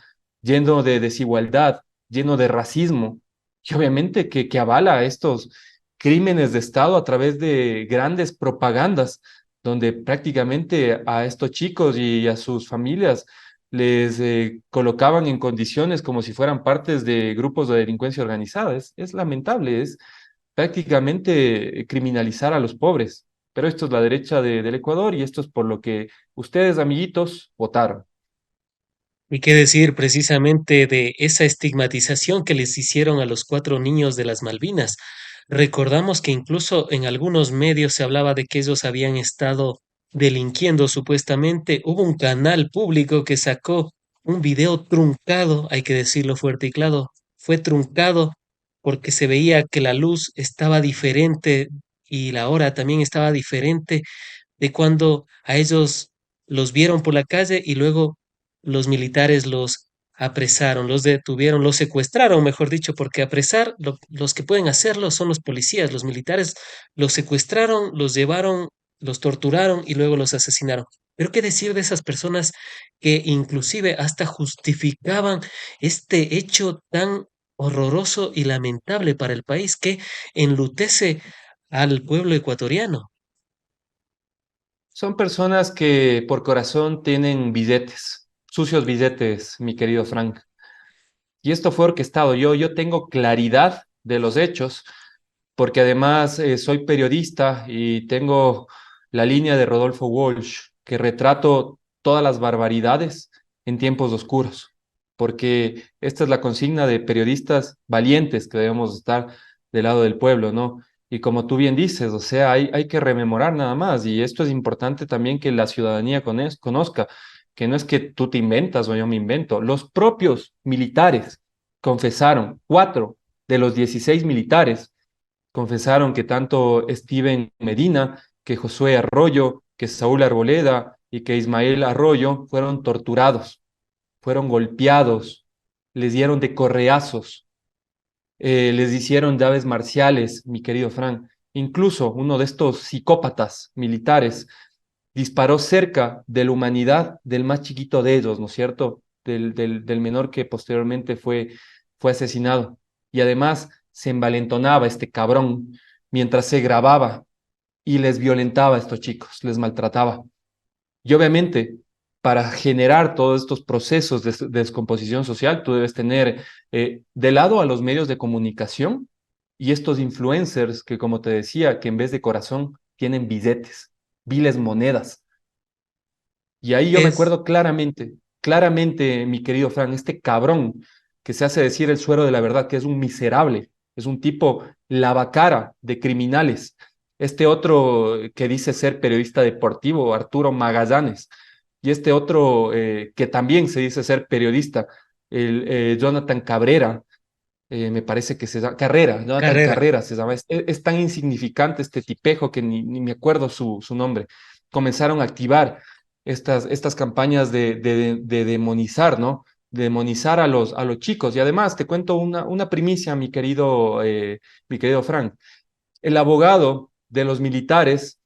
lleno de desigualdad, lleno de racismo, y obviamente que avala estos crímenes de Estado a través de grandes propagandas, donde prácticamente a estos chicos y a sus familias les colocaban en condiciones como si fueran partes de grupos de delincuencia organizada. Es lamentable, es prácticamente criminalizar a los pobres. Pero esto es la derecha del Ecuador y esto es por lo que ustedes, amiguitos, votaron. ¿Y qué decir precisamente de esa estigmatización que les hicieron a los cuatro niños de las Malvinas? Recordamos que incluso en algunos medios se hablaba de que ellos habían estado delinquiendo supuestamente. Hubo un canal público que sacó un video truncado, hay que decirlo fuerte y claro, fue truncado porque se veía que la luz estaba diferente y la hora también estaba diferente de cuando a ellos los vieron por la calle y luego los militares los apresaron, los detuvieron, los secuestraron, mejor dicho, porque apresar, los que pueden hacerlo son los policías, los militares los secuestraron, los llevaron, los torturaron y luego los asesinaron. Pero qué decir de esas personas que inclusive hasta justificaban este hecho tan horroroso y lamentable para el país que enlutece al pueblo ecuatoriano. Son personas que por corazón tienen billetes, sucios billetes, mi querido Frank. Y esto fue orquestado. Yo tengo claridad de los hechos, porque además soy periodista y tengo la línea de Rodolfo Walsh, que retrato todas las barbaridades en tiempos oscuros, porque esta es la consigna de periodistas valientes que debemos estar del lado del pueblo, ¿no? Y como tú bien dices, o sea, hay que rememorar nada más, y esto es importante también que la ciudadanía conozca, que no es que tú te inventas o yo me invento, los propios militares confesaron, 4 de los 16 militares confesaron que tanto Steven Medina, que Josué Arroyo, que Saúl Arboleda y que Ismael Arroyo fueron torturados, fueron golpeados, les dieron de correazos, les hicieron llaves marciales, mi querido Frank. Incluso uno de estos psicópatas militares disparó cerca de la humanidad del más chiquito de ellos, ¿no es cierto? Del menor que posteriormente fue asesinado. Y además se envalentonaba este cabrón mientras se grababa y les violentaba a estos chicos, les maltrataba. Y obviamente, para generar todos estos procesos de descomposición social, tú debes tener de lado a los medios de comunicación y estos influencers que, como te decía, que en vez de corazón tienen billetes, viles monedas. Y ahí yo me Es acuerdo claramente, mi querido Frank, este cabrón que se hace decir el suero de la verdad, que es un miserable, es un tipo lavacara de criminales. Este otro que dice ser periodista deportivo, Arturo Magallanes, y este otro que también se dice ser periodista, el Jonathan Cabrera, me parece que se llama Carrera, Jonathan carrera. Carrera se llama, es tan insignificante este tipejo que ni me acuerdo su nombre. Comenzaron a activar estas campañas de demonizar, ¿no? De demonizar a los chicos. Y además, te cuento una primicia, mi querido Frank. El abogado de los militares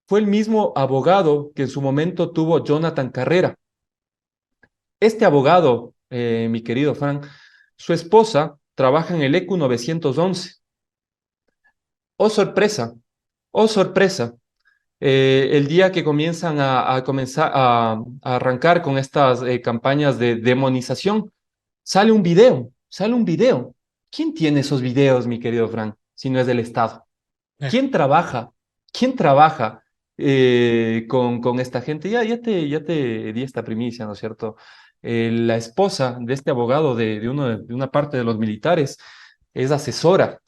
fue el mismo abogado que en su momento tuvo Jonathan Carrera. Este abogado, mi querido Frank, su esposa trabaja en el EQ 911. Oh, sorpresa, oh, sorpresa. El día que comienzan a comenzar a arrancar con estas campañas de demonización, sale un video. ¿Quién tiene esos videos, mi querido Frank, si no es del Estado? Ah, ¿Quién trabaja? ¿Quién trabaja con esta gente? Ya te di esta primicia, ¿no es cierto? La esposa de este abogado de una parte de los militares es asesora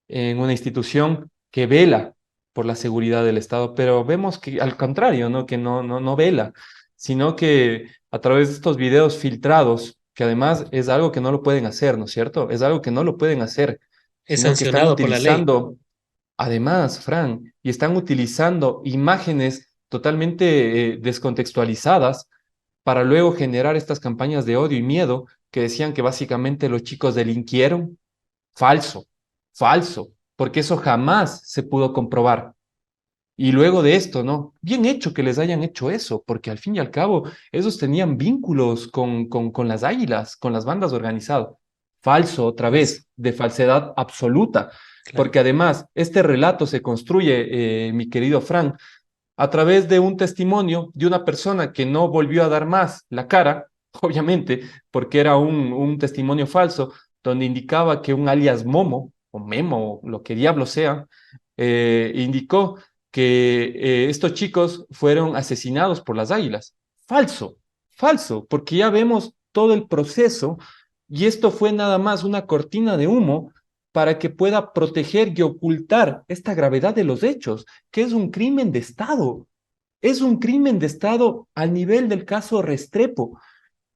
en una institución que vela por la seguridad del Estado, pero vemos que al contrario, ¿no? Que no vela, sino que a través de estos videos filtrados, que además es algo que no lo pueden hacer, ¿no es cierto? Es algo que no lo pueden hacer, es sino que están sancionado por la ley. utilizando, además, Fran, y están utilizando imágenes totalmente descontextualizadas para luego generar estas campañas de odio y miedo que decían que básicamente los chicos delinquieron. Falso, falso, porque eso jamás se pudo comprobar. Y luego de esto, ¿no? Bien hecho que les hayan hecho eso, porque al fin y al cabo, esos tenían vínculos con las águilas, con las bandas organizadas. Falso, otra Pues, vez, de falsedad absoluta, claro. porque además este relato se construye, mi querido Frank, a través de un testimonio de una persona que no volvió a dar más la cara, obviamente, porque era un testimonio falso, donde indicaba que un alias Momo, o Memo, o lo que diablo sea, indicó que estos chicos fueron asesinados por las águilas. Falso, falso, porque ya vemos todo el proceso y esto fue nada más una cortina de humo para que pueda proteger y ocultar esta gravedad de los hechos, que es un crimen de Estado. Es un crimen de Estado al nivel del caso Restrepo,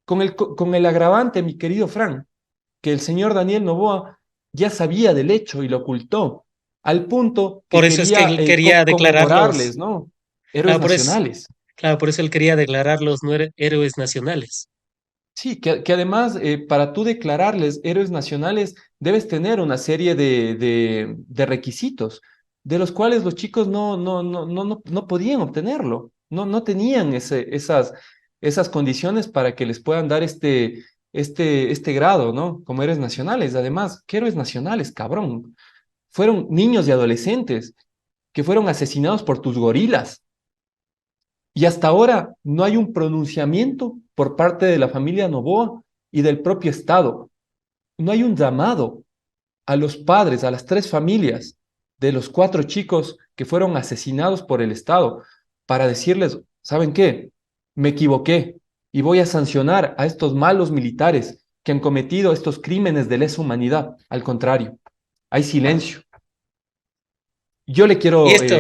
con el agravante, mi querido Fran, que el señor Daniel Noboa ya sabía del hecho y lo ocultó, al punto Por que eso es que quería él quería conmemorarles, declararlos, ¿no? Héroes claro, por eso, nacionales. claro, por eso él quería declararlos no héroes nacionales. Sí, que además para tú declararles héroes nacionales debes tener una serie de requisitos, de los cuales los chicos no podían obtenerlo, no tenían esas condiciones para que les puedan dar este grado, ¿no? Como héroes nacionales. Además, ¿qué héroes nacionales, cabrón? Fueron niños y adolescentes que fueron asesinados por tus gorilas. Y hasta ahora no hay un pronunciamiento por parte de la familia Noboa y del propio Estado. No hay un llamado a los padres, a las tres familias de los cuatro chicos que fueron asesinados por el Estado para decirles, ¿saben qué? Me equivoqué y voy a sancionar a estos malos militares que han cometido estos crímenes de lesa humanidad. Al contrario, hay silencio. Yo le Y quiero esto,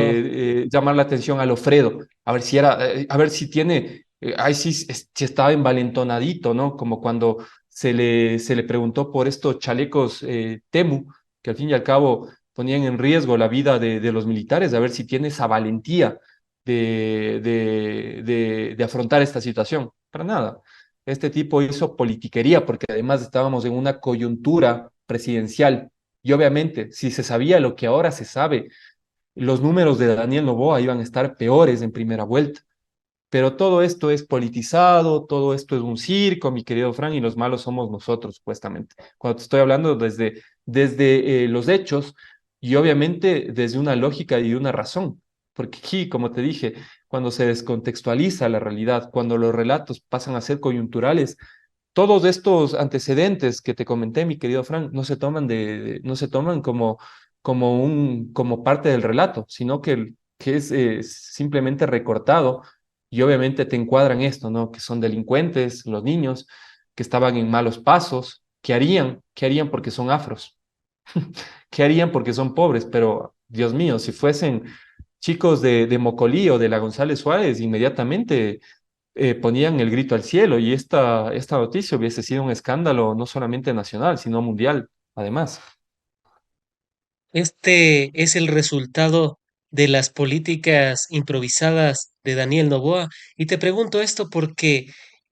llamar la atención a Lofredo, a ver si era, a ver si tiene, ahí sí, si estaba envalentonadito, ¿no? Como cuando se le preguntó por estos chalecos Temu, que al fin y al cabo ponían en riesgo la vida de los militares, a ver si tiene esa valentía de afrontar esta situación. Para nada. Este tipo hizo politiquería porque además estábamos en una coyuntura presidencial y obviamente si se sabía lo que ahora se sabe, los números de Daniel Noboa iban a estar peores en primera vuelta. Pero todo esto es politizado, todo esto es un circo, mi querido Fran, y los malos somos nosotros, supuestamente. Cuando te estoy hablando desde los hechos y obviamente desde una lógica y una razón. Porque aquí, como te dije, cuando se descontextualiza la realidad, cuando los relatos pasan a ser coyunturales, todos estos antecedentes que te comenté, mi querido Frank, no se toman no se toman como parte del relato, sino que es simplemente recortado y obviamente te encuadran esto, ¿no? Que son delincuentes, los niños, que estaban en malos pasos, ¿qué harían? ¿Qué harían porque son afros? ¿Qué harían porque son pobres? Pero, Dios mío, si fuesen chicos de Mocolí o de la González Suárez, inmediatamente ponían el grito al cielo y esta noticia hubiese sido un escándalo no solamente nacional, sino mundial, además. este es el resultado de las políticas improvisadas de Daniel Noboa. Y te pregunto esto porque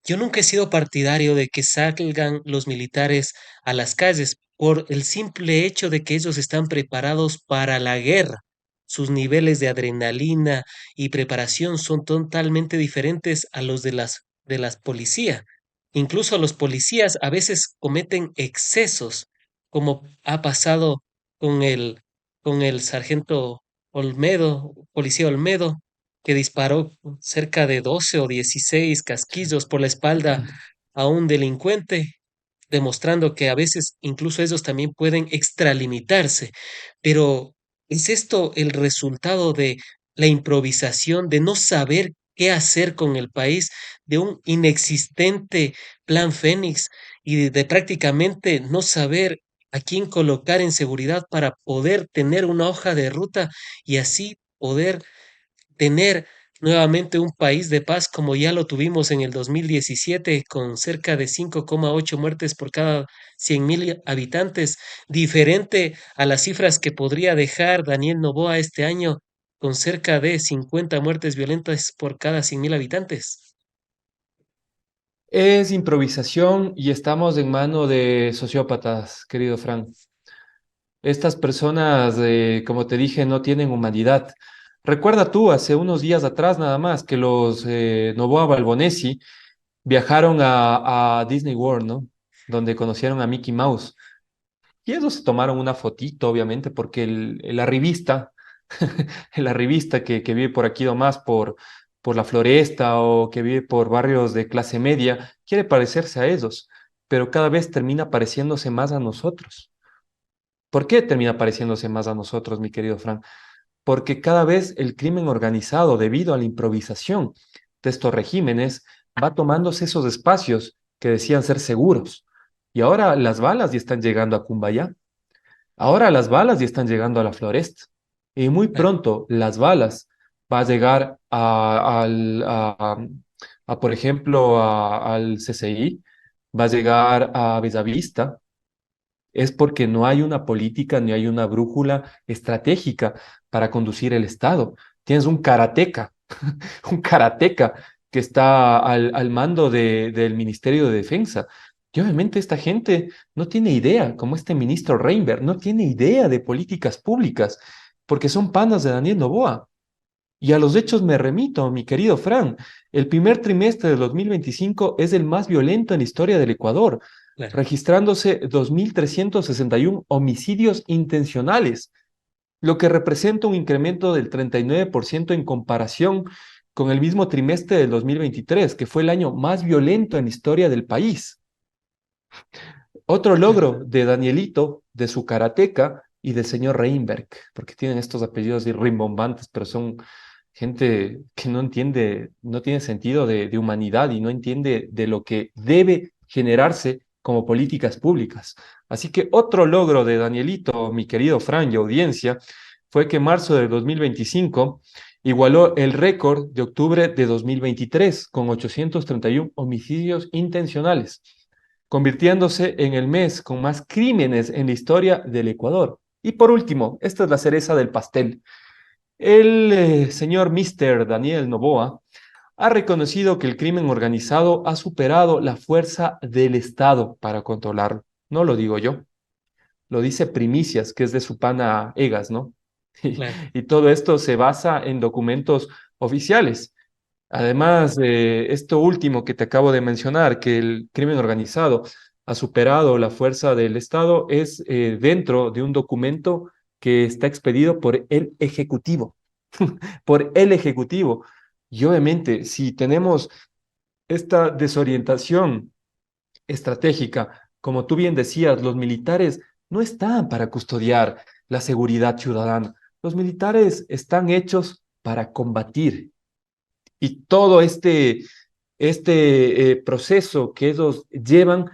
yo nunca he sido partidario de que salgan los militares a las calles por el simple hecho de que ellos están preparados para la guerra. Sus niveles de adrenalina y preparación son totalmente diferentes a los de las policías. Incluso los policías a veces cometen excesos, como ha pasado con con el sargento Olmedo, policía Olmedo, que disparó cerca de 12 o 16 casquillos por la espalda a un delincuente, demostrando que a veces incluso ellos también pueden extralimitarse. Pero ¿es esto el resultado de la improvisación, de no saber qué hacer con el país, de un inexistente plan Fénix y de prácticamente no saber a quién colocar en seguridad para poder tener una hoja de ruta y así poder tener nuevamente un país de paz como ya lo tuvimos en el 2017 con cerca de 5,8 muertes por cada 100.000 habitantes, diferente a las cifras que podría dejar Daniel Noboa este año con cerca de 50 muertes violentas por cada 100.000 habitantes? Es improvisación y estamos en mano de sociópatas, querido Frank. Estas personas, como te dije, no tienen humanidad. Recuerda tú, hace unos días atrás nada más, que los Novoa Balbonesi viajaron a Disney World, ¿no? Donde conocieron a Mickey Mouse. Y ellos se tomaron una fotito, obviamente, porque la revista, la revista que vive por aquí nomás, por la Floresta o que vive por barrios de clase media, quiere parecerse a ellos, pero cada vez termina pareciéndose más a nosotros. ¿Por qué termina pareciéndose más a nosotros, mi querido Fran? Porque cada vez el crimen organizado, debido a la improvisación de estos regímenes, va tomándose esos espacios que decían ser seguros. Y ahora las balas ya están llegando a Cumbayá. Ahora las balas ya están llegando a la Floresta. Y muy Claro, pronto las balas va a llegar por ejemplo, al CCI, va a llegar a Bellavista. Es porque no hay una política ni hay una brújula estratégica para conducir el Estado. Tienes un karateca, un karateca que está al mando del Ministerio de Defensa. Y obviamente esta gente no tiene idea, como este ministro Reinberg, no tiene idea de políticas públicas, porque son panas de Daniel Noboa. Y a los hechos me remito, mi querido Fran. El primer trimestre de 2025 es el más violento en la historia del Ecuador, claro. registrándose 2.361 homicidios intencionales, lo que representa un incremento del 39% en comparación con el mismo trimestre del 2023, que fue el año más violento en la historia del país. Otro Claro. logro de Danielito, de su karateca y del señor Reinberg, porque tienen estos apellidos rimbombantes, pero son gente que no entiende, no tiene sentido de humanidad y no entiende de lo que debe generarse como políticas públicas. Así que otro logro de Danielito, mi querido Fran y audiencia, fue que en marzo de 2025 igualó el récord de octubre de 2023 con 831 homicidios intencionales, convirtiéndose en el mes con más crímenes en la historia del Ecuador. Y por último, esta es la cereza del pastel. El señor Mr. Daniel Noboa ha reconocido que el crimen organizado ha superado la fuerza del Estado para controlarlo. No lo digo yo, lo dice Primicias, que es de su pana Egas, ¿no? Y, Claro. y todo esto se basa en documentos oficiales. Además de esto último que te acabo de mencionar, que el crimen organizado ha superado la fuerza del Estado, es dentro de un documento que está expedido por el Ejecutivo, por el Ejecutivo. Y obviamente, si tenemos esta desorientación estratégica, como tú bien decías, los militares no están para custodiar la seguridad ciudadana. Los militares están hechos para combatir. Y todo este proceso que ellos llevan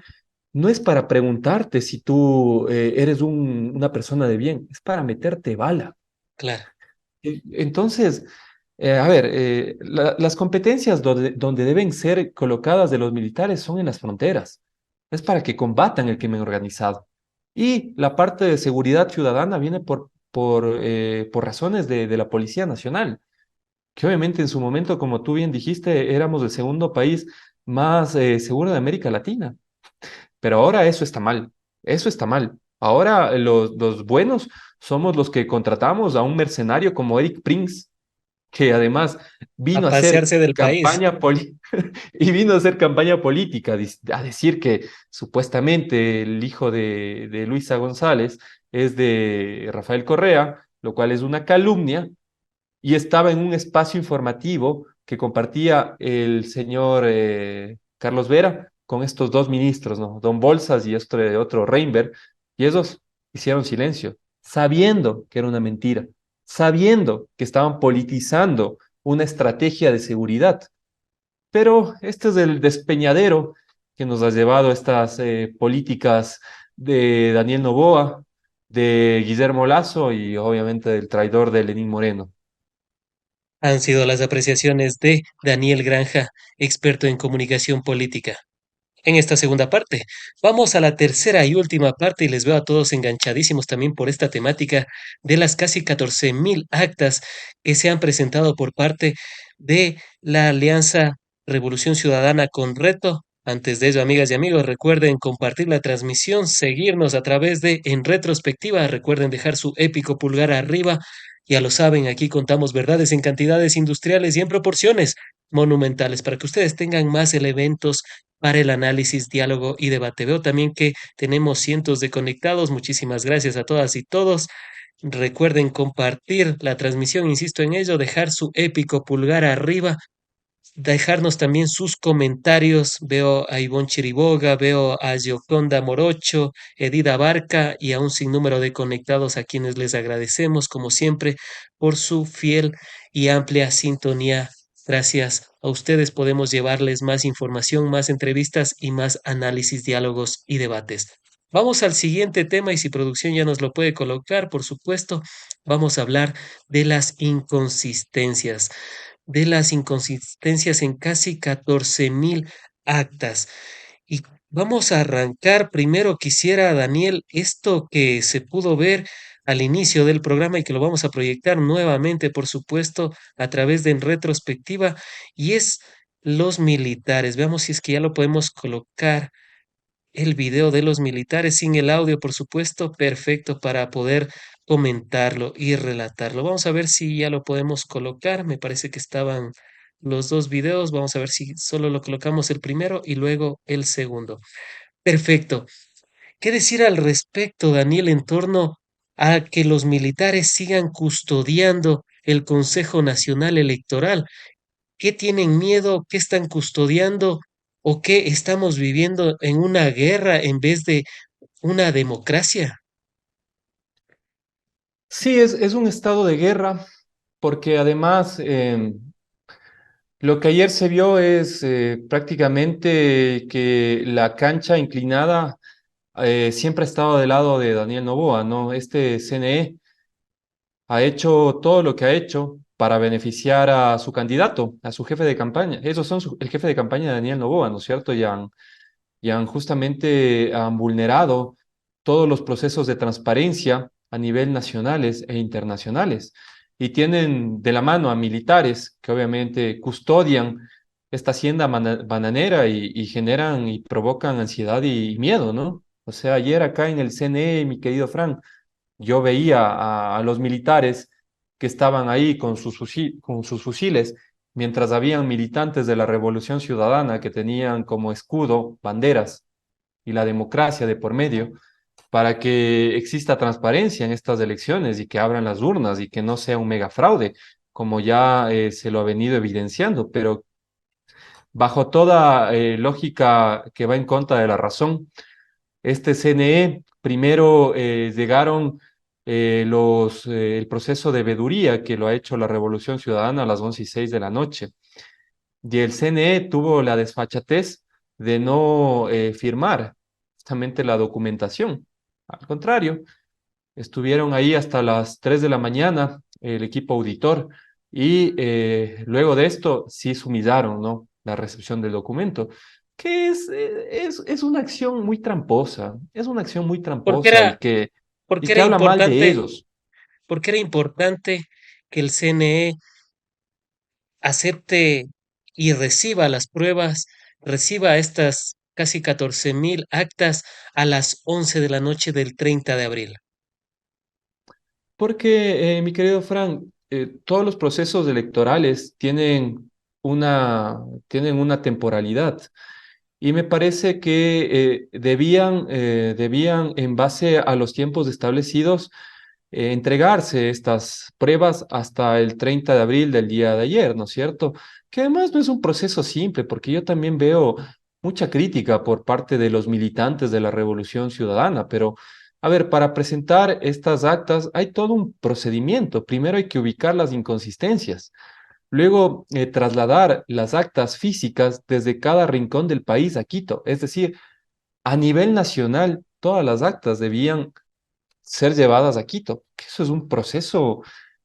no es para preguntarte si tú eres una persona de bien, es para meterte bala. Claro. Entonces, a ver, las competencias donde deben ser colocadas de los militares son en las fronteras. Es para que combatan el crimen organizado. Y la parte de seguridad ciudadana viene por razones de la Policía Nacional, que obviamente en su momento, como tú bien dijiste, éramos el segundo país más seguro de América Latina. Pero ahora eso está mal. Eso está mal. Ahora los buenos somos los que contratamos a un mercenario como Eric Prince, que además A vino a hacer pasearse del país. campaña y vino a hacer campaña política, a decir que supuestamente el hijo de Luisa González es de Rafael Correa, lo cual es una calumnia, y estaba en un espacio informativo que compartía el señor Carlos Vera con estos dos ministros, ¿no? Don Bolsas y otro Reinberg, y esos hicieron silencio, sabiendo que era una mentira, sabiendo que estaban politizando una estrategia de seguridad. Pero este es el despeñadero que nos ha llevado a estas políticas de Daniel Noboa, de Guillermo Lazo y obviamente del traidor de Lenín Moreno. Han sido las apreciaciones de Daniel Granja, experto en comunicación política. En esta segunda parte, vamos a la tercera y última parte y les veo a todos enganchadísimos también por esta temática de las casi 14.000 actas que se han presentado por parte de la Alianza Revolución Ciudadana con Reto Antes de ello, amigas y amigos, recuerden compartir la transmisión, seguirnos a través de En Retrospectiva. Recuerden dejar su épico pulgar arriba. Ya lo saben, aquí contamos verdades en cantidades industriales y en proporciones monumentales para que ustedes tengan más elementos para el análisis, diálogo y debate. Veo también que tenemos cientos de conectados. Muchísimas gracias a todas y todos. Recuerden compartir la transmisión, insisto en ello, dejar su épico pulgar arriba, dejarnos también sus comentarios. Veo a Ivonne Chiriboga, veo a Gioconda Morocho, Edida Barca y a un sinnúmero de conectados a quienes les agradecemos, como siempre, por su fiel y amplia sintonía. Gracias a ustedes podemos llevarles más información, más entrevistas y más análisis, diálogos y debates. Vamos al siguiente tema y si producción ya nos lo puede colocar, por supuesto, vamos a hablar de las inconsistencias en casi 14.000 actas. Y vamos a arrancar. Primero quisiera, Daniel, esto que se pudo ver al inicio del programa y que lo vamos a proyectar nuevamente, por supuesto, a través de En Retrospectiva, y es los militares. Veamos si es que ya lo podemos colocar el video de los militares sin el audio, por supuesto, perfecto para poder comentarlo y relatarlo. Vamos a ver si ya lo podemos colocar. Me parece que estaban los dos videos. Vamos a ver si solo lo colocamos el primero y luego el segundo. Perfecto. ¿Qué decir al respecto, Daniel, en torno a que los militares sigan custodiando el Consejo Nacional Electoral? ¿Qué tienen miedo? ¿Qué están custodiando? ¿O qué estamos viviendo en una guerra en vez de una democracia? Sí, es un estado de guerra, porque además lo que ayer se vio es prácticamente que la cancha inclinada siempre ha estado del lado de Daniel Noboa, ¿no? Este CNE ha hecho todo lo que ha hecho para beneficiar a su candidato, a su jefe de campaña. Esos son el jefe de campaña de Daniel Noboa, ¿no es cierto? Y han justamente han vulnerado todos los procesos de transparencia a nivel nacionales e internacionales. Y tienen de la mano a militares que obviamente custodian esta hacienda bananera y generan y provocan ansiedad y miedo, ¿no? O sea, ayer acá en el CNE, mi querido Frank, yo veía a los militares que estaban ahí con sus fusiles, mientras habían militantes de la Revolución Ciudadana que tenían como escudo banderas y la democracia de por medio, para que exista transparencia en estas elecciones y que abran las urnas y que no sea un mega fraude, como ya se lo ha venido evidenciando, pero bajo toda lógica que va en contra de la razón. Este CNE, primero llegaron el proceso de veeduría que lo ha hecho la Revolución Ciudadana a las 11:06 de la noche. Y el CNE tuvo la desfachatez de no firmar justamente la documentación. Al contrario, estuvieron ahí hasta las 3 de la mañana el equipo auditor y luego de esto sí sumidaron, ¿no? La recepción del documento, que es una acción muy tramposa, es una acción muy Porque tramposa era, y porque que era habla mal de importante, ellos. porque era importante que el CNE acepte y reciba las pruebas, reciba estas casi 14.000 actas a las 11 de la noche del 30 de abril. Porque, mi querido Frank, todos los procesos electorales tienen una temporalidad. Y me parece que debían, en base a los tiempos establecidos, entregarse estas pruebas hasta el 30 de abril del día de ayer, ¿no es cierto? Que además no es un proceso simple, porque yo también veo mucha crítica por parte de los militantes de la Revolución Ciudadana, pero a ver, para presentar estas actas hay todo un procedimiento. Primero hay que ubicar las inconsistencias. Luego, trasladar las actas físicas desde cada rincón del país a Quito. Es decir, a nivel nacional, todas las actas debían ser llevadas a Quito, que eso es un proceso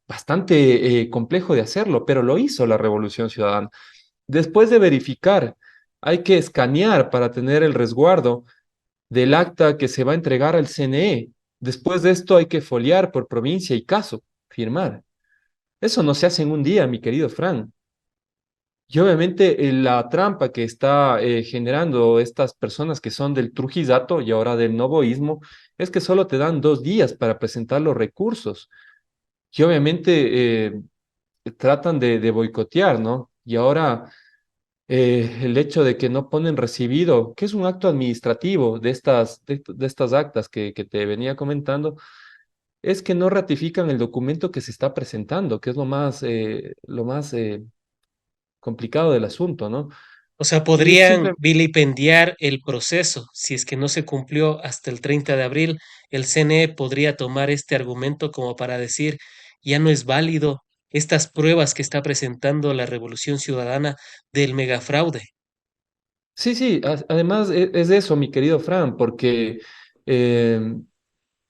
bastante complejo de hacerlo, pero lo hizo la Revolución Ciudadana. Después de verificar, hay que escanear para tener el resguardo del acta que se va a entregar al CNE. Después de esto hay que foliar por provincia y caso, firmar. Eso no se hace en un día, mi querido Fran. Y obviamente la trampa que está generando estas personas que son del Trujillato y ahora del Novoísmo es que solo te dan 2 días para presentar los recursos. Y obviamente tratan de boicotear, ¿no? Y ahora el hecho de que no ponen recibido, que es un acto administrativo de estas actas que te venía comentando, es que no ratifican el documento que se está presentando, que es lo más complicado del asunto, ¿no? O sea, Y es podrían simple, vilipendiar el proceso. Si es que no se cumplió hasta el 30 de abril, el CNE podría tomar este argumento como para decir, ya no es válido estas pruebas que está presentando la Revolución Ciudadana del megafraude. sí, sí, además es eso, mi querido Fran, eh,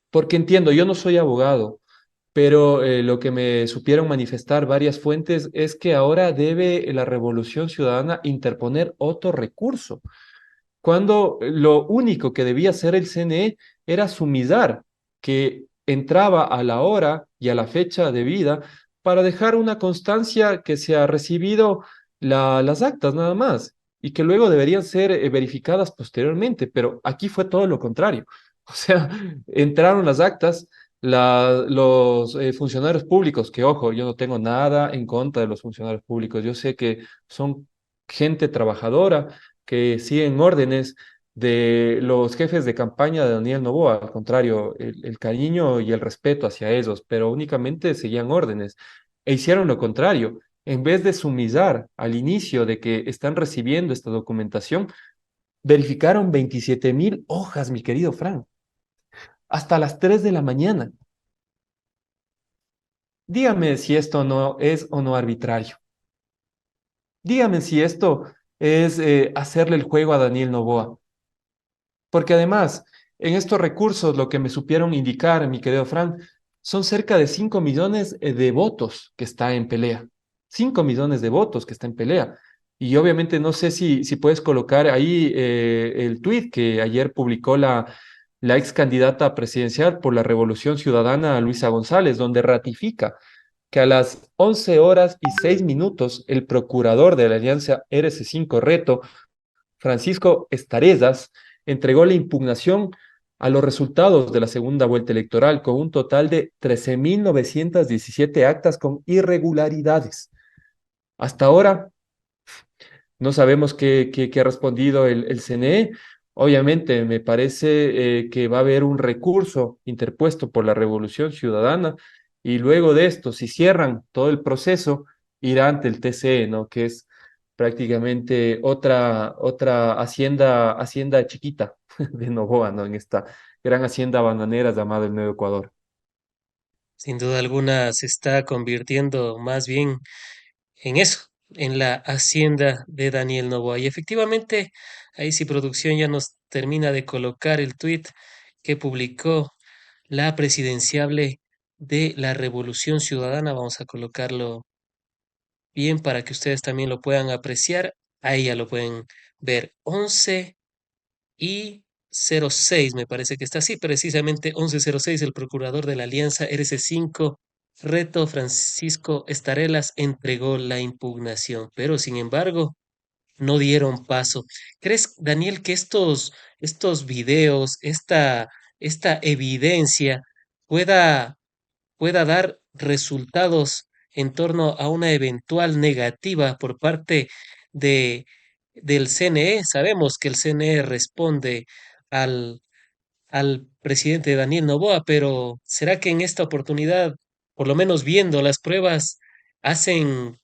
porque entiendo, yo no soy abogado, pero lo que me supieron manifestar varias fuentes es que ahora debe la Revolución Ciudadana interponer otro recurso, cuando lo único que debía hacer el CNE era sumidar que entraba a la hora y a la fecha debida para dejar una constancia que se ha recibido las actas nada más y que luego deberían ser verificadas posteriormente, pero aquí fue todo lo contrario. O sea, entraron las actas, los funcionarios públicos, que ojo, yo no tengo nada en contra de los funcionarios públicos, yo sé que son gente trabajadora que siguen órdenes de los jefes de campaña de Daniel Noboa. Al contrario, el cariño y el respeto hacia ellos, pero únicamente seguían órdenes e hicieron lo contrario. En vez de sumizar al inicio de que están recibiendo esta documentación, verificaron 27.000 hojas, mi querido Frank, hasta las 3 de la mañana. Dígame si esto no es o no arbitrario. Dígame si esto es hacerle el juego a Daniel Noboa. Porque además, en estos recursos, lo que me supieron indicar, mi querido Fran, son cerca de 5 millones de votos que está en pelea. 5 millones de votos que está en pelea. Y obviamente no sé si puedes colocar ahí el tuit que ayer publicó la ex candidata presidencial por la Revolución Ciudadana, Luisa González, donde ratifica que a las 11 horas y 6 minutos el procurador de la Alianza RC5 Reto, Francisco Estarezas, entregó la impugnación a los resultados de la segunda vuelta electoral con un total de 13.917 actas con irregularidades. Hasta ahora no sabemos qué ha respondido el CNE. Obviamente, me parece que va a haber un recurso interpuesto por la Revolución Ciudadana y luego de esto, si cierran todo el proceso, irá ante el TCE, ¿no? Que es prácticamente otra hacienda chiquita de Novoa, ¿no? En esta gran hacienda bananera llamada el Nuevo Ecuador. Sin duda alguna se está convirtiendo más bien en eso, en la hacienda de Daniel Noboa. Y efectivamente, ahí si producción ya nos termina de colocar el tuit que publicó la presidenciable de la Revolución Ciudadana, vamos a colocarlo bien para que ustedes también lo puedan apreciar. Ahí ya lo pueden ver. 11:06 me parece que está así, precisamente 11:06 el procurador de la Alianza RC5, Reto Francisco Estarelas, entregó la impugnación, pero sin embargo no dieron paso. ¿Crees, Daniel, que estos videos, esta evidencia pueda dar resultados en torno a una eventual negativa por parte de, del CNE? Sabemos que el CNE responde al, al presidente Daniel Noboa, pero ¿será que en esta oportunidad, por lo menos viendo las pruebas, hacen,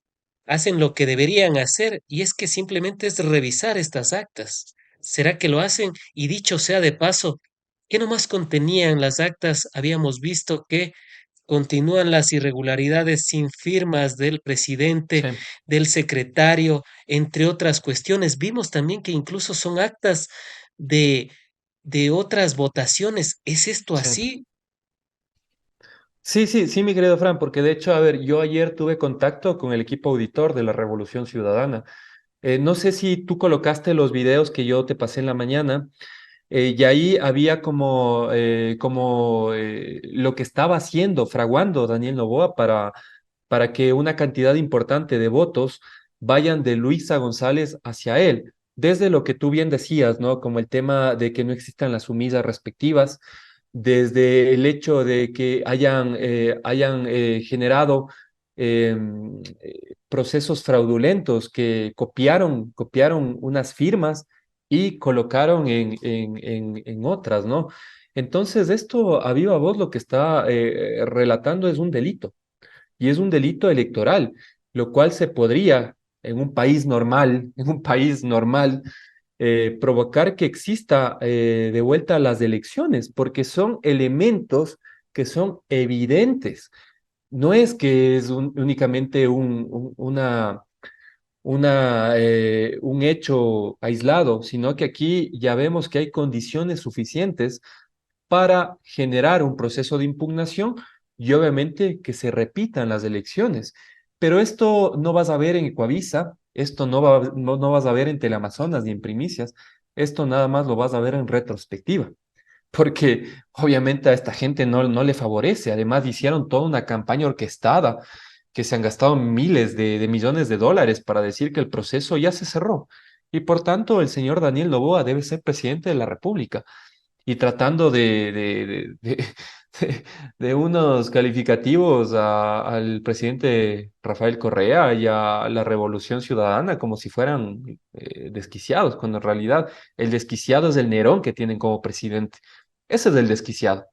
hacen lo que deberían hacer? Y es que simplemente es revisar estas actas. ¿Será que lo hacen? Y dicho sea de paso, ¿qué nomás contenían las actas? Habíamos visto que continúan las irregularidades sin firmas del presidente, Sí, del secretario, entre otras cuestiones. Vimos también que incluso son actas de, de otras votaciones. ¿Es esto sí. así? Sí, sí, sí, mi querido Fran, porque de hecho, a ver, yo ayer tuve contacto con el equipo auditor de la Revolución Ciudadana. No sé si tú colocaste los videos que yo te pasé en la mañana, y ahí había como lo que estaba haciendo, fraguando Daniel Noboa para que una cantidad importante de votos vayan de Luisa González hacia él. Desde lo que tú bien decías, ¿no? Como el tema de que no existan las sumisas respectivas, desde el hecho de que hayan generado procesos fraudulentos que copiaron unas firmas y colocaron en otras, ¿no? Entonces, esto a viva voz lo que está relatando es un delito y es un delito electoral, lo cual se podría en un país normal, provocar que exista de vuelta las elecciones, porque son elementos que son evidentes. No es que es únicamente un hecho aislado, sino que aquí ya vemos que hay condiciones suficientes para generar un proceso de impugnación y obviamente que se repitan las elecciones. Pero esto no vas a ver en Ecuavisa, esto no vas a ver en Teleamazonas ni en Primicias, esto nada más lo vas a ver en retrospectiva, porque obviamente a esta gente no le favorece. Además, hicieron toda una campaña orquestada que se han gastado miles de millones de dólares para decir que el proceso ya se cerró. Y por tanto, el señor Daniel Noboa debe ser presidente de la República y tratando de unos calificativos al presidente Rafael Correa y a la Revolución Ciudadana como si fueran desquiciados, cuando en realidad el desquiciado es el Nerón que tienen como presidente. Ese es el desquiciado.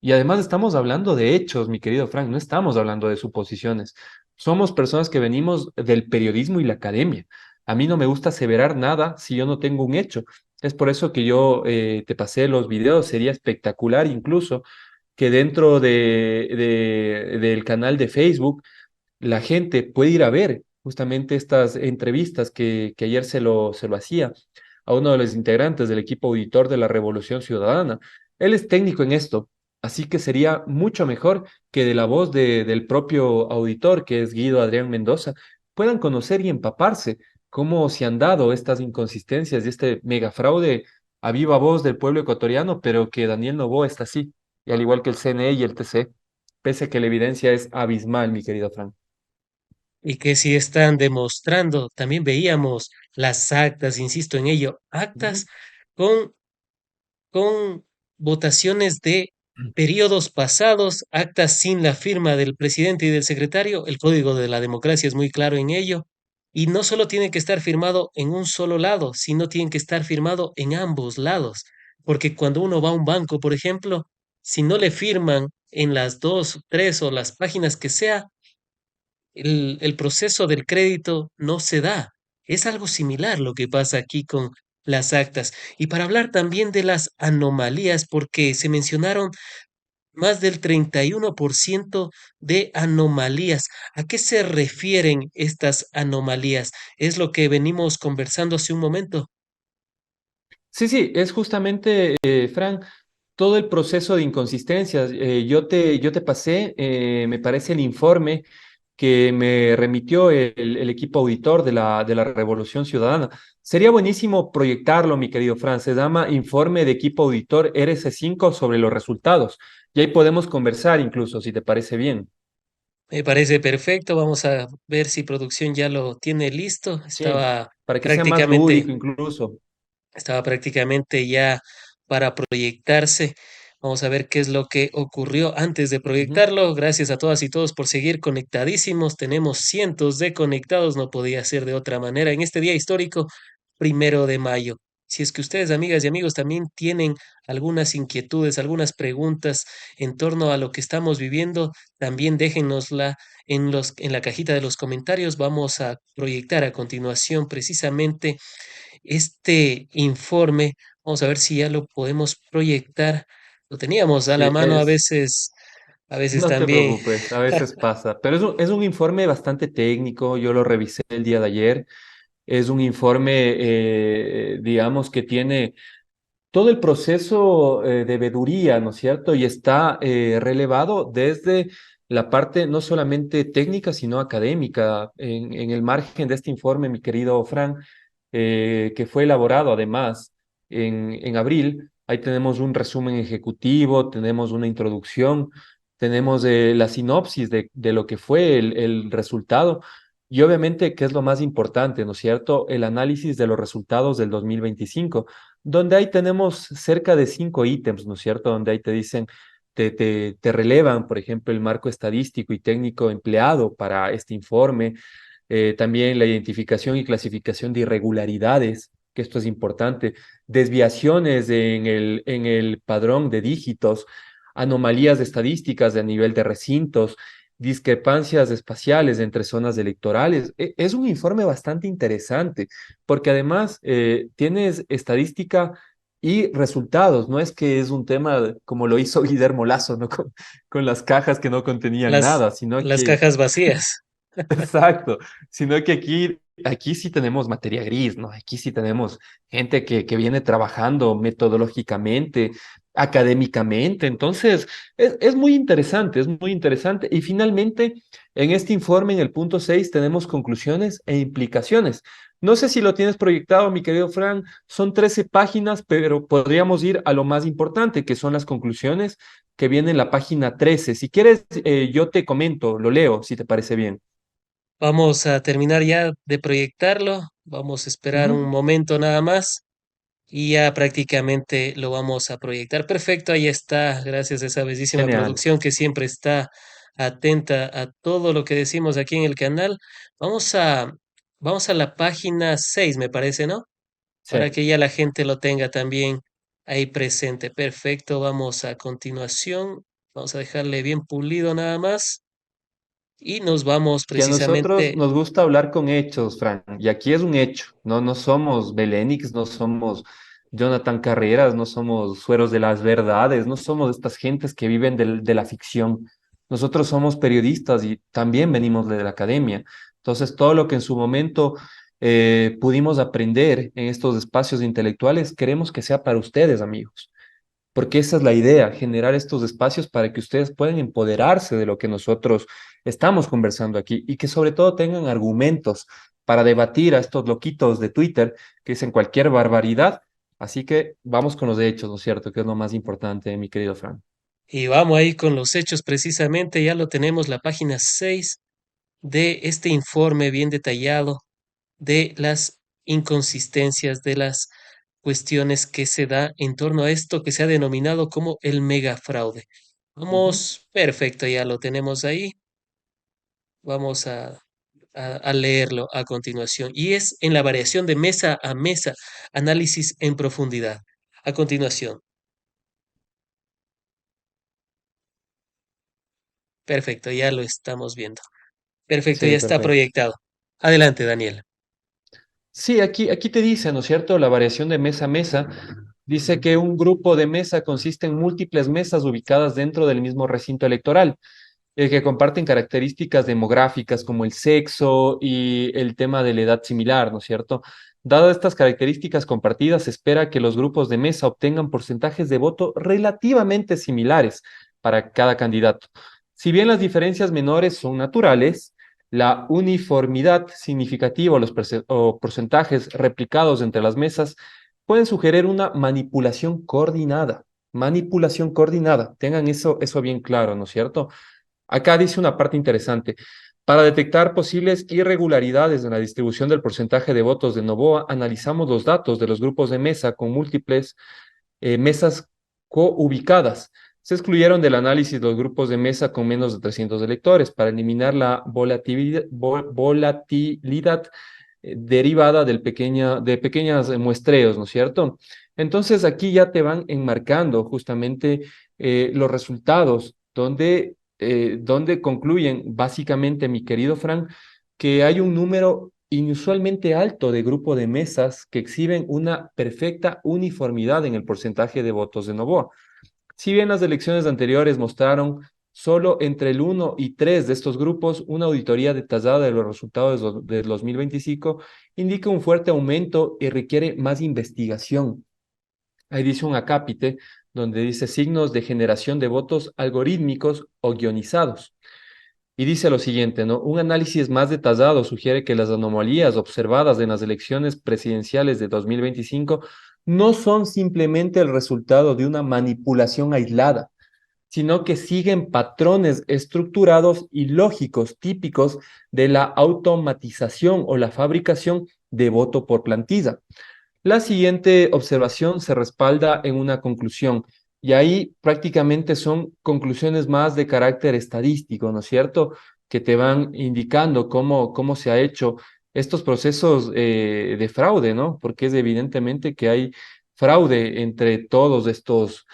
Y además estamos hablando de hechos, mi querido Frank, no estamos hablando de suposiciones. Somos personas que venimos del periodismo y la academia. A mí no me gusta aseverar nada si yo no tengo un hecho. Es por eso que yo te pasé los videos. Sería espectacular incluso que dentro del canal de Facebook la gente puede ir a ver justamente estas entrevistas que ayer se lo hacía a uno de los integrantes del equipo auditor de la Revolución Ciudadana. Él es técnico en esto, así que sería mucho mejor que de la voz del propio auditor, que es Guido Adrián Mendoza, puedan conocer y empaparse cómo se han dado estas inconsistencias y este megafraude a viva voz del pueblo ecuatoriano, pero que Daniel Noboa está así, y al igual que el CNE y el TC, pese a que la evidencia es abismal, mi querido Frank. Y que si están demostrando, también veíamos las actas, insisto en ello, actas Ujú. con votaciones de periodos pasados, actas sin la firma del presidente y del secretario. El código de la democracia es muy claro en ello. Y no solo tiene que estar firmado en un solo lado, sino tiene que estar firmado en ambos lados. Porque cuando uno va a un banco, por ejemplo, si no le firman en las dos, tres o las páginas que sea, el proceso del crédito no se da. Es algo similar lo que pasa aquí con las actas. Y para hablar también de las anomalías, porque se mencionaron más del 31% de anomalías. ¿A qué se refieren estas anomalías? Es lo que venimos conversando hace un momento. Sí, sí, es justamente, Frank, todo el proceso de inconsistencias. Yo te pasé, me parece, el informe que me remitió el equipo auditor de la Revolución Ciudadana. Sería buenísimo proyectarlo, mi querido Frank. Se llama Informe de Equipo Auditor RC5 sobre los resultados. Y ahí podemos conversar incluso, si te parece bien. Me parece perfecto. Vamos a ver si producción ya lo tiene listo. Sí, para que sea más Prácticamente lúdico incluso. Estaba prácticamente ya para proyectarse. Vamos a ver qué es lo que ocurrió antes de Ujú. proyectarlo. Gracias a todas y todos por seguir conectadísimos. Tenemos cientos de conectados, no podía ser de otra manera en este día histórico, 1 de mayo. Si es que ustedes, amigas y amigos, también tienen algunas inquietudes, algunas preguntas en torno a lo que estamos viviendo, también déjennosla en la cajita de los comentarios. Vamos a proyectar a continuación precisamente este informe. Vamos a ver si ya lo podemos proyectar. Lo teníamos a la Sí, mano a veces no te también. preocupes, a veces pasa, pero es un informe bastante técnico, yo lo revisé el día de ayer, es un informe, digamos, que tiene todo el proceso de veeduría, ¿no es cierto? Y está relevado desde la parte no solamente técnica, sino académica. En el margen de este informe, mi querido Frank, que fue elaborado además en abril, ahí tenemos un resumen ejecutivo, tenemos una introducción, tenemos la sinopsis de lo que fue el resultado. Y obviamente, ¿qué es lo más importante, no es cierto? El análisis de los resultados del 2025, donde ahí tenemos cerca de 5 ítems, ¿no es cierto? Donde ahí te dicen, te relevan, por ejemplo, el marco estadístico y técnico empleado para este informe, también la identificación y clasificación de irregularidades, que esto es importante, desviaciones en el padrón de dígitos, anomalías de estadísticas a nivel de recintos, discrepancias espaciales entre zonas electorales. Es un informe bastante interesante, porque además tienes estadística y resultados. No es que es un tema como lo hizo Guillermo Lazo, ¿no? Con las cajas que no contenían Las, nada, sino las que cajas vacías. exacto, sino que aquí sí tenemos materia gris, ¿no? Aquí sí tenemos gente que viene trabajando metodológicamente, académicamente, entonces es muy interesante, es muy interesante. Y finalmente, en este informe, en el punto 6 tenemos conclusiones e implicaciones. No sé si lo tienes proyectado, mi querido Fran, son 13 páginas, pero podríamos ir a lo más importante, que son las conclusiones que viene en la página 13. Si quieres, yo te comento, lo leo, si te parece bien. Vamos a terminar ya de proyectarlo. Vamos a esperar un Ujú. momento nada más y ya prácticamente lo vamos a proyectar. Perfecto, ahí está. Gracias a esa bellísima Genial. producción que siempre está atenta a todo lo que decimos aquí en el canal. Vamos a, vamos a la página 6 me parece, ¿no? Sí. Para que ya la gente lo tenga también ahí presente. Perfecto, vamos a continuación. Vamos a dejarle bien pulido nada más y nos vamos Que a nosotros precisamente. nos gusta hablar con hechos, Frank, y aquí es un hecho, no somos Belénix, no somos Jonathan Carreras, no somos sueros de las verdades, no somos estas gentes que viven de la ficción. Nosotros somos periodistas y también venimos de la academia. Entonces, todo lo que en su momento pudimos aprender en estos espacios intelectuales, queremos que sea para ustedes, amigos, porque esa es la idea, generar estos espacios para que ustedes puedan empoderarse de lo que nosotros estamos conversando aquí y que sobre todo tengan argumentos para debatir a estos loquitos de Twitter que dicen cualquier barbaridad. Así que vamos con los hechos, ¿no es cierto? Que es lo más importante, mi querido Fran. Y vamos ahí con los hechos precisamente, ya lo tenemos, la página 6 de este informe bien detallado de las inconsistencias, de las cuestiones que se da en torno a esto que se ha denominado como el megafraude. Ujú. Vamos, perfecto, ya lo tenemos ahí. Vamos a leerlo a continuación. Y es en la variación de mesa a mesa, análisis en profundidad. A continuación. Perfecto, ya lo estamos viendo. Perfecto, Sí, ya está perfecto. proyectado. Adelante, Daniel. Sí, aquí te dice, ¿no es cierto? La variación de mesa a mesa dice que un grupo de mesa consiste en múltiples mesas ubicadas dentro del mismo recinto electoral, que comparten características demográficas como el sexo y el tema de la edad similar, ¿no es cierto? Dadas estas características compartidas, se espera que los grupos de mesa obtengan porcentajes de voto relativamente similares para cada candidato. Si bien las diferencias menores son naturales, la uniformidad significativa o o porcentajes replicados entre las mesas pueden sugerir una manipulación coordinada. Manipulación coordinada. Tengan eso bien claro, ¿no es cierto? Acá dice una parte interesante. Para detectar posibles irregularidades en la distribución del porcentaje de votos de Novoa, analizamos los datos de los grupos de mesa con múltiples mesas co-ubicadas. Se excluyeron del análisis los grupos de mesa con menos de 300 electores para eliminar la volatilidad derivada de pequeñas muestreos, ¿no es cierto? Entonces aquí ya te van enmarcando justamente los resultados, donde concluyen básicamente, mi querido Frank, que hay un número inusualmente alto de grupo de mesas que exhiben una perfecta uniformidad en el porcentaje de votos de Novoa. Si bien las elecciones anteriores mostraron solo entre el 1 y 3 de estos grupos, una auditoría detallada de los resultados del 2025 indica un fuerte aumento y requiere más investigación. Ahí dice un acápite donde dice signos de generación de votos algorítmicos o guionizados. Y dice lo siguiente, ¿no? Un análisis más detallado sugiere que las anomalías observadas en las elecciones presidenciales de 2025 no son simplemente el resultado de una manipulación aislada, sino que siguen patrones estructurados y lógicos típicos de la automatización o la fabricación de voto por plantilla. La siguiente observación se respalda en una conclusión, y ahí prácticamente son conclusiones más de carácter estadístico, ¿no es cierto? Que te van indicando cómo se ha hecho estos procesos de fraude, ¿no? Porque es evidentemente que hay fraude entre todos estos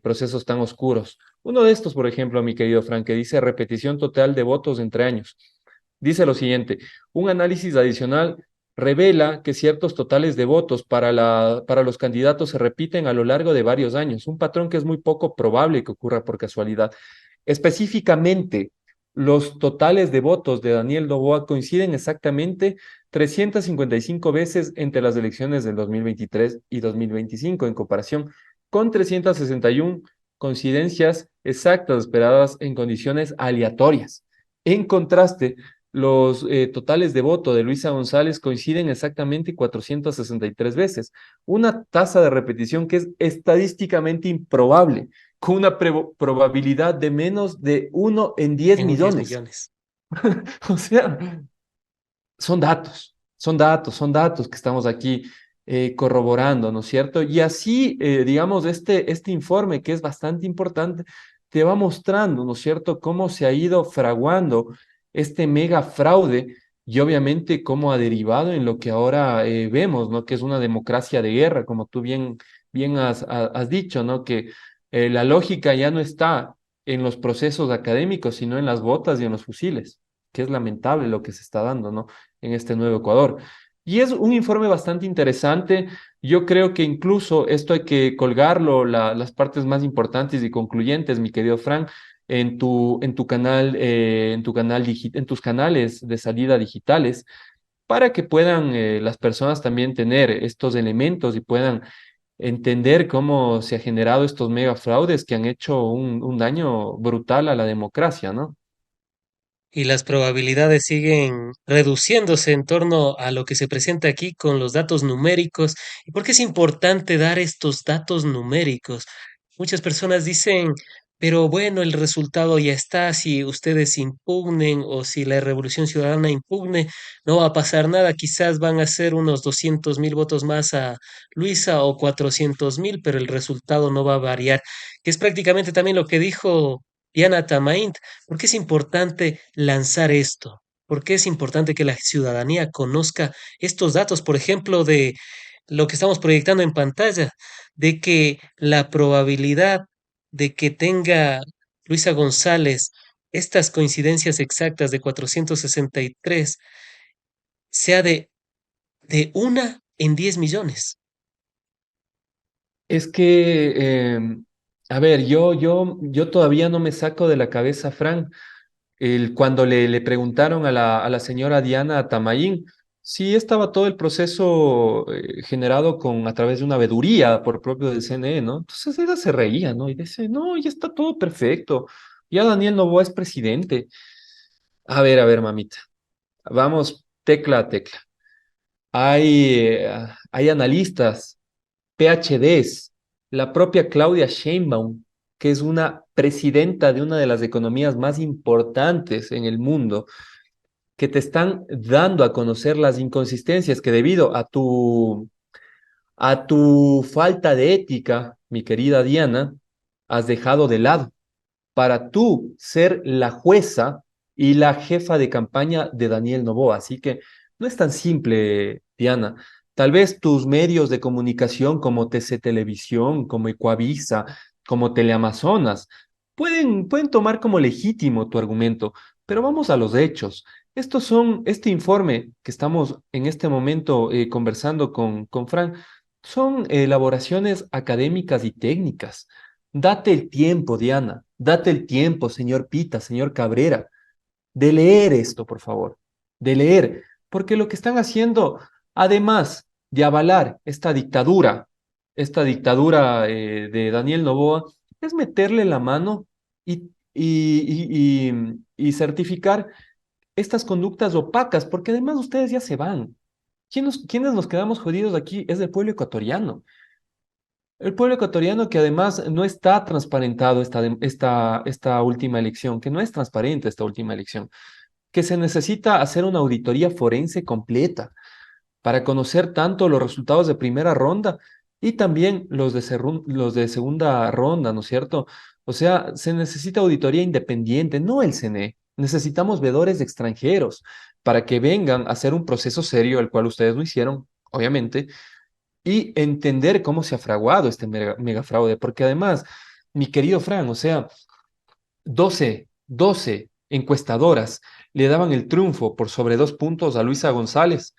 procesos tan oscuros. Uno de estos, por ejemplo, mi querido Frank, que dice repetición total de votos entre años. Dice lo siguiente, un análisis adicional revela que ciertos totales de votos para los candidatos se repiten a lo largo de varios años, un patrón que es muy poco probable que ocurra por casualidad. Específicamente, los totales de votos de Daniel Noboa coinciden exactamente 355 veces entre las elecciones del 2023 y 2025, en comparación con 361 coincidencias exactas esperadas en condiciones aleatorias. En contraste, los totales de voto de Luisa González coinciden exactamente 463 veces, una tasa de repetición que es estadísticamente improbable, con una probabilidad de menos de 1 en 10 en 10 millones. millones. O sea, son datos que estamos aquí corroborando, ¿no es cierto? Y así, digamos, este informe, que es bastante importante, te va mostrando, ¿no es cierto?, cómo se ha ido fraguando este mega fraude y obviamente cómo ha derivado en lo que ahora vemos, ¿no? Que es una democracia de guerra, como tú bien has dicho, ¿no? Que la lógica ya no está en los procesos académicos, sino en las botas y en los fusiles, que es lamentable lo que se está dando, ¿no? En este nuevo Ecuador. Y es un informe bastante interesante. Yo creo que incluso esto hay que colgarlo, las partes más importantes y concluyentes, mi querido Frank, en tu canal, en tus canales de salida digitales, para que puedan las personas también tener estos elementos y puedan entender cómo se ha generado estos mega fraudes que han hecho un daño brutal a la democracia, ¿no? Y las probabilidades siguen reduciéndose en torno a lo que se presenta aquí con los datos numéricos. ¿Y por qué es importante dar estos datos numéricos? Muchas personas dicen, pero bueno, el resultado ya está, si ustedes impugnen o si la Revolución Ciudadana impugne, no va a pasar nada, quizás van a ser unos 200.000 votos más a Luisa o 400.000, pero el resultado no va a variar, que es prácticamente también lo que dijo Diana Tamaint. ¿Por qué es importante lanzar esto? ¿Por qué es importante que la ciudadanía conozca estos datos, por ejemplo, de lo que estamos proyectando en pantalla, de que la probabilidad de que tenga Luisa González estas coincidencias exactas de 463 sea de 1 en 10 millones? Es que, a ver, yo todavía no me saco de la cabeza, Frank, cuando le preguntaron a la señora Diana Tamayin si estaba todo el proceso generado a través de una veeduría por propio del CNE, ¿no? Entonces ella se reía, ¿no? Y dice, no, ya está todo perfecto, ya Daniel Noboa es presidente. A ver, mamita, vamos tecla a tecla. Hay analistas, PhDs, la propia Claudia Sheinbaum, que es una presidenta de una de las economías más importantes en el mundo, que te están dando a conocer las inconsistencias que debido a tu falta de ética, mi querida Diana, has dejado de lado para tú ser la jueza y la jefa de campaña de Daniel Noboa. Así que no es tan simple, Diana. Tal vez tus medios de comunicación como TC Televisión, como Ecuavisa, como Teleamazonas, pueden tomar como legítimo tu argumento, pero vamos a los hechos. Este informe que estamos en este momento conversando con Frank, son elaboraciones académicas y técnicas. Date el tiempo, Diana, date el tiempo, señor Pita, señor Cabrera, de leer esto, por favor, de leer, porque lo que están haciendo, además de avalar esta dictadura de Daniel Noboa, es meterle la mano y certificar estas conductas opacas, porque además ustedes ya se van. ¿Quiénes nos quedamos jodidos aquí es el pueblo ecuatoriano? El pueblo ecuatoriano que además no está transparentado esta última elección, que no es transparente esta última elección, que se necesita hacer una auditoría forense completa para conocer tanto los resultados de primera ronda y también los de segunda ronda, ¿no es cierto? O sea, se necesita auditoría independiente, no el CNE. Necesitamos vedores extranjeros para que vengan a hacer un proceso serio, el cual ustedes no hicieron, obviamente, y entender cómo se ha fraguado este mega fraude, porque además, mi querido Fran, o sea, doce encuestadoras le daban el triunfo por sobre 2 puntos a Luisa González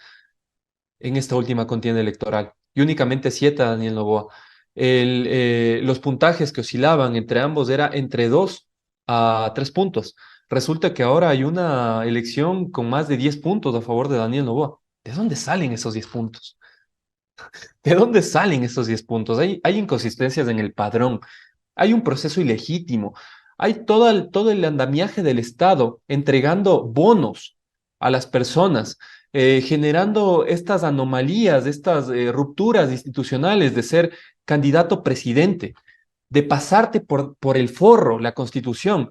en esta última contienda electoral y únicamente 7 a Daniel Noboa. Los puntajes que oscilaban entre ambos era entre 2 a 3 puntos. Resulta que ahora hay una elección con más de 10 puntos a favor de Daniel Noboa. ¿De dónde salen esos 10 puntos? ¿De dónde salen esos 10 puntos? Hay inconsistencias en el padrón, hay un proceso ilegítimo, hay todo el andamiaje del Estado entregando bonos a las personas, generando estas anomalías, estas rupturas institucionales de ser candidato presidente, de pasarte por el forro la Constitución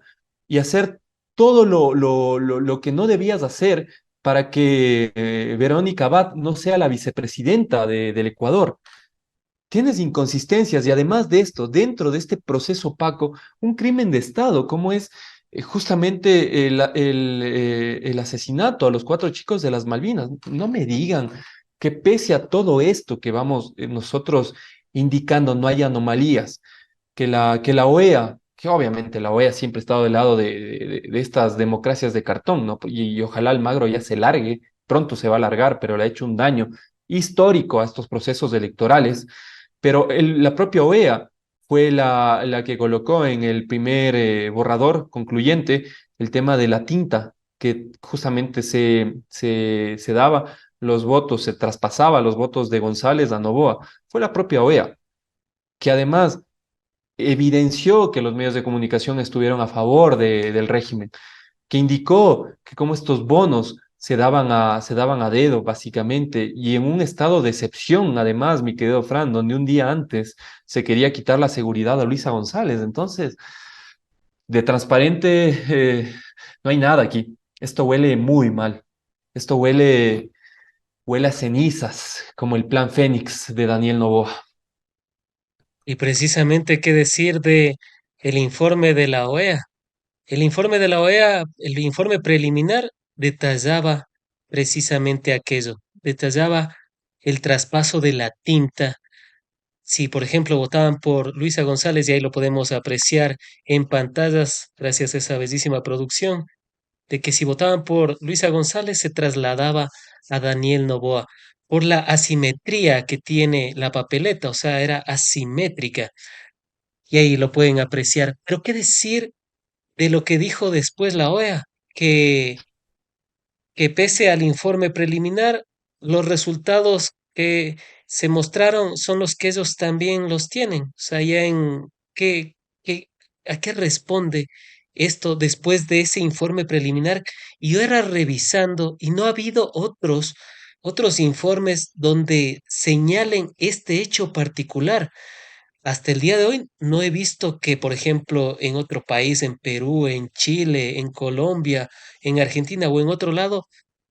y hacer todo lo que no debías hacer para que Verónica Abad no sea la vicepresidenta del Ecuador. Tienes inconsistencias y además de esto, dentro de este proceso opaco, un crimen de Estado, como es justamente el asesinato a los 4 chicos de las Malvinas. No me digan que pese a todo esto que vamos nosotros indicando, no hay anomalías, que la OEA, que obviamente la OEA siempre ha estado del lado de estas democracias de cartón, ¿no? Y ojalá Almagro ya se largue, pronto se va a largar, pero le ha hecho un daño histórico a estos procesos electorales, pero la propia OEA fue la que colocó en el primer borrador concluyente el tema de la tinta, que justamente se daba los votos, se traspasaba los votos de González a Noboa. Fue la propia OEA, que además evidenció que los medios de comunicación estuvieron a favor del régimen, que indicó que como estos bonos se daban a dedo, básicamente, y en un estado de excepción, además, mi querido Fran, donde un día antes se quería quitar la seguridad a Luisa González. Entonces, de transparente, no hay nada aquí. Esto huele muy mal. Esto huele a cenizas, como el plan Fénix de Daniel Noboa. Y precisamente qué decir de el informe de la OEA. El informe de la OEA, el informe preliminar, detallaba precisamente aquello, detallaba el traspaso de la tinta. Si, por ejemplo, votaban por Luisa González, y ahí lo podemos apreciar en pantallas, gracias a esa bellísima producción, de que si votaban por Luisa González se trasladaba a Daniel Noboa por la asimetría que tiene la papeleta, o sea, era asimétrica, y ahí lo pueden apreciar. Pero ¿qué decir de lo que dijo después la OEA? Que que pese al informe preliminar, los resultados que se mostraron son los que ellos también los tienen. O sea, ya en qué, ¿a qué responde esto después de ese informe preliminar? Y yo era revisando y no ha habido otros informes donde señalen este hecho particular. Hasta el día de hoy no he visto que, por ejemplo, en otro país, en Perú, en Chile, en Colombia, en Argentina o en otro lado,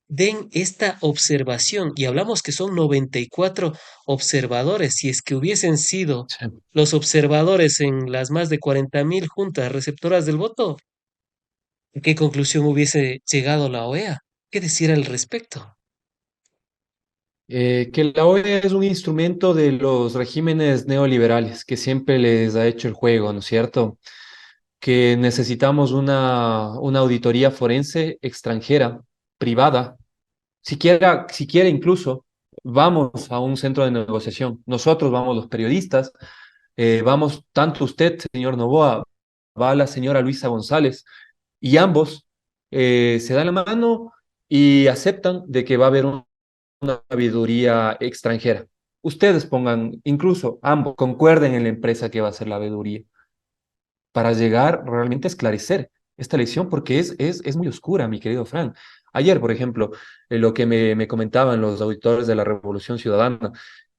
den esta observación. Y hablamos que son 94 observadores. Si es que hubiesen sido Sí. los observadores en las más de 40.000 juntas receptoras del voto, ¿a qué conclusión hubiese llegado la OEA? ¿Qué decir al respecto? Que la OEA es un instrumento de los regímenes neoliberales que siempre les ha hecho el juego, ¿no es cierto? Que necesitamos una auditoría forense extranjera, privada, siquiera incluso vamos a un centro de negociación. Nosotros vamos los periodistas, vamos tanto usted, señor Novoa, va la señora Luisa González, y ambos se dan la mano y aceptan de que va a haber una veeduría extranjera. Ustedes pongan, incluso ambos, concuerden en la empresa que va a hacer la veeduría para llegar realmente a esclarecer esta elección, porque es muy oscura, mi querido Fran. Ayer, por ejemplo, lo que me comentaban los auditores de la Revolución Ciudadana,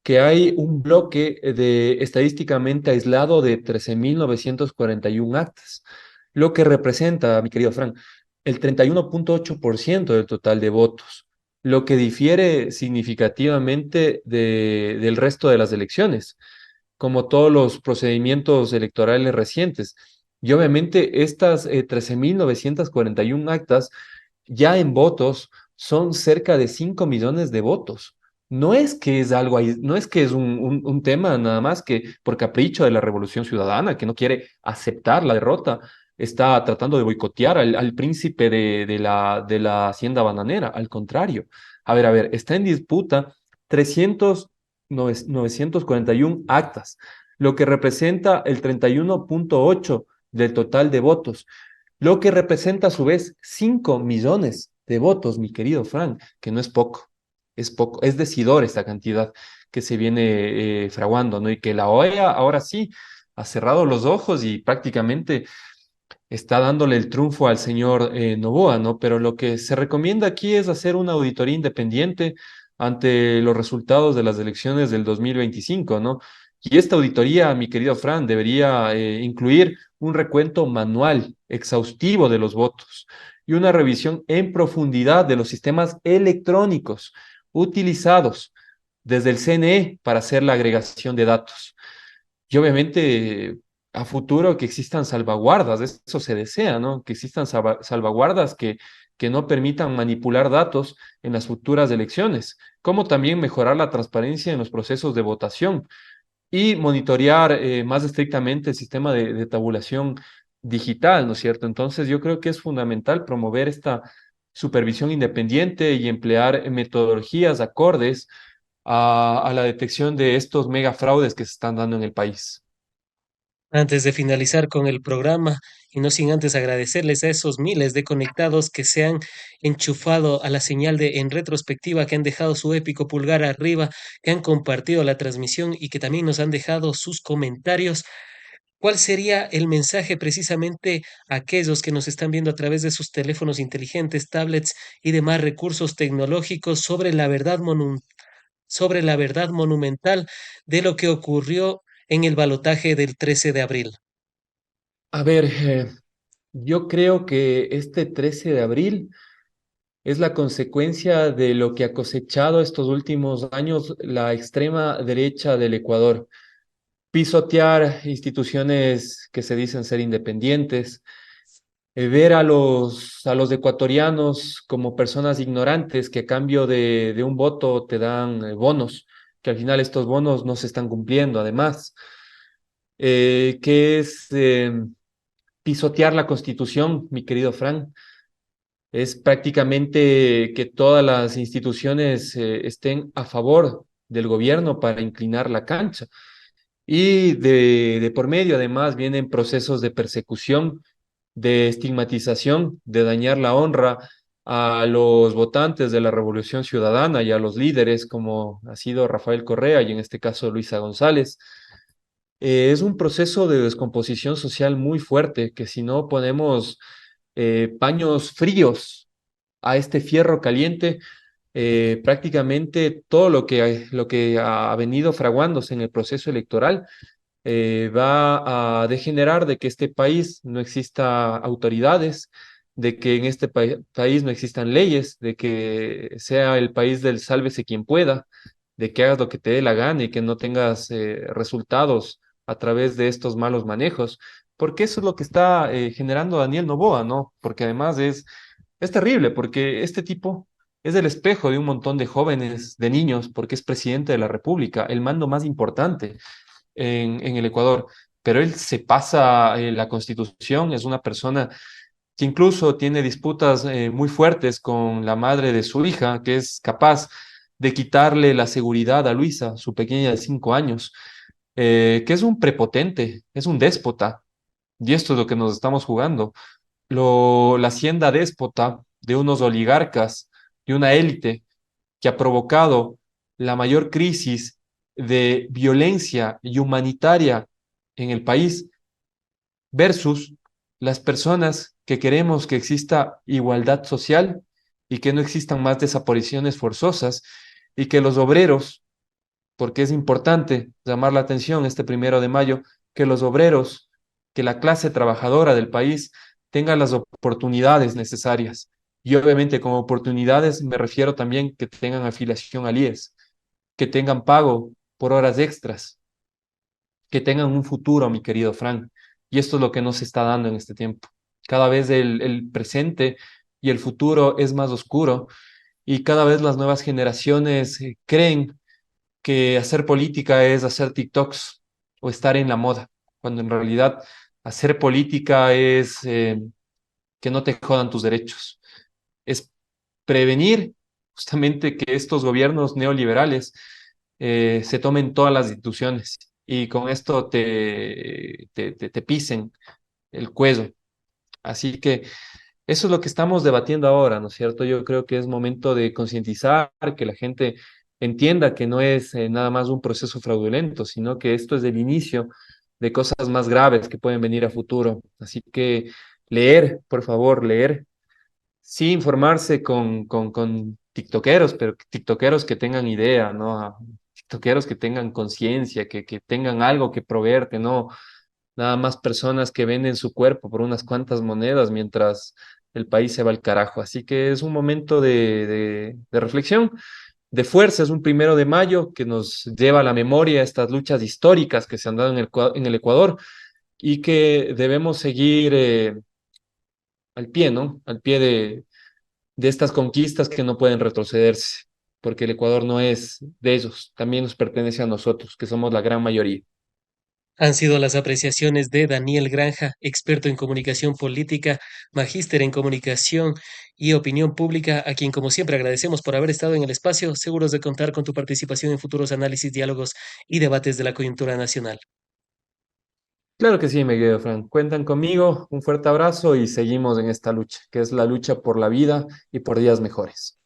que hay un bloque de estadísticamente aislado de 13.941 actas, lo que representa, mi querido Frank, el 31,8% del total de votos, lo que difiere significativamente del resto de las elecciones, como todos los procedimientos electorales recientes. Y obviamente estas 13.941 actas ya en votos son cerca de 5 millones de votos. No es que es algo ahí, no es que es un tema nada más que por capricho de la Revolución Ciudadana, que no quiere aceptar la derrota, está tratando de boicotear al príncipe de la hacienda bananera. Al contrario, a ver, está en disputa 941 actas, lo que representa el 31,8 del total de votos, lo que representa a su vez 5 millones de votos, mi querido Frank, que no es poco, es decidor esta cantidad que se viene fraguando, ¿no? Y que la OEA ahora sí ha cerrado los ojos y prácticamente está dándole el triunfo al señor Noboa, ¿no? Pero lo que se recomienda aquí es hacer una auditoría independiente ante los resultados de las elecciones del 2025, ¿no? Y esta auditoría, mi querido Fran, debería incluir un recuento manual, exhaustivo de los votos y una revisión en profundidad de los sistemas electrónicos utilizados desde el CNE para hacer la agregación de datos. Y obviamente a futuro que existan salvaguardas, eso se desea, ¿no? Que existan salvaguardas que no permitan manipular datos en las futuras elecciones, como también mejorar la transparencia en los procesos de votación y monitorear más estrictamente el sistema de tabulación digital, ¿no es cierto? Entonces yo creo que es fundamental promover esta supervisión independiente y emplear metodologías acordes a la detección de estos megafraudes que se están dando en el país. Antes de finalizar con el programa, y no sin antes agradecerles a esos miles de conectados que se han enchufado a la señal de en retrospectiva, que han dejado su épico pulgar arriba, que han compartido la transmisión y que también nos han dejado sus comentarios. ¿Cuál sería el mensaje precisamente a aquellos que nos están viendo a través de sus teléfonos inteligentes, tablets y demás recursos tecnológicos sobre la verdad monumental de lo que ocurrió en el balotaje del 13 de abril? A ver, yo creo que este 13 de abril es la consecuencia de lo que ha cosechado estos últimos años la extrema derecha del Ecuador. Pisotear instituciones que se dicen ser independientes, ver a los ecuatorianos como personas ignorantes que a cambio de un voto te dan bonos, que al final estos bonos no se están cumpliendo, además, que es pisotear la Constitución, mi querido Frank. Es prácticamente que todas las instituciones estén a favor del gobierno para inclinar la cancha. Y de por medio, además, vienen procesos de persecución, de estigmatización, de dañar la honra a los votantes de la Revolución Ciudadana y a los líderes, como ha sido Rafael Correa y en este caso Luisa González. Es un proceso de descomposición social muy fuerte que si no ponemos paños fríos a este fierro caliente, prácticamente todo lo que ha venido fraguándose en el proceso electoral va a degenerar de que este país no exista autoridades, de que en este país no existan leyes, de que sea el país del sálvese quien pueda, de que hagas lo que te dé la gana y que no tengas resultados a través de estos malos manejos, porque eso es lo que está generando Daniel Noboa, ¿no? Porque además es terrible, porque este tipo es el espejo de un montón de jóvenes, de niños, porque es presidente de la República, el mando más importante en el Ecuador, pero él se pasa la Constitución, es una persona que incluso tiene disputas muy fuertes con la madre de su hija, que es capaz de quitarle la seguridad a Luisa, su pequeña de 5 años, que es un prepotente, es un déspota, y esto es lo que nos estamos jugando. La hacienda déspota de unos oligarcas, de una élite que ha provocado la mayor crisis de violencia y humanitaria en el país versus las personas que queremos que exista igualdad social y que no existan más desapariciones forzosas y que los obreros porque es importante llamar la atención este 1 de mayo, que los obreros, que la clase trabajadora del país tenga las oportunidades necesarias. Y obviamente con oportunidades me refiero también que tengan afiliación al IES, que tengan pago por horas extras, que tengan un futuro, mi querido Frank. Y esto es lo que no se está dando en este tiempo. Cada vez el presente y el futuro es más oscuro y cada vez las nuevas generaciones creen que hacer política es hacer TikToks o estar en la moda, cuando en realidad hacer política es que no te jodan tus derechos, es prevenir justamente que estos gobiernos neoliberales se tomen todas las instituciones y con esto te pisen el cuello. Así que eso es lo que estamos debatiendo ahora, ¿no es cierto? Yo creo que es momento de concientizar, que la gente entienda que no es nada más un proceso fraudulento, sino que esto es el inicio de cosas más graves que pueden venir a futuro. Así que leer, por favor, leer. Sí, informarse con tiktokeros, pero tiktokeros que tengan idea, ¿no? Tiktokeros que tengan conciencia, que tengan algo que proveerte, ¿no? Nada más personas que venden su cuerpo por unas cuantas monedas mientras el país se va al carajo. Así que es un momento de reflexión, de fuerza. Es un 1 de mayo que nos lleva a la memoria estas luchas históricas que se han dado en el Ecuador y que debemos seguir al pie, ¿no? Al pie de estas conquistas que no pueden retrocederse, porque el Ecuador no es de ellos, también nos pertenece a nosotros, que somos la gran mayoría. Han sido las apreciaciones de Daniel Granja, experto en comunicación política, magíster en comunicación y opinión pública, a quien como siempre agradecemos por haber estado en el espacio, seguros de contar con tu participación en futuros análisis, diálogos y debates de la coyuntura nacional. Claro que sí, me quedo, Fran. Cuentan conmigo, un fuerte abrazo y seguimos en esta lucha, que es la lucha por la vida y por días mejores.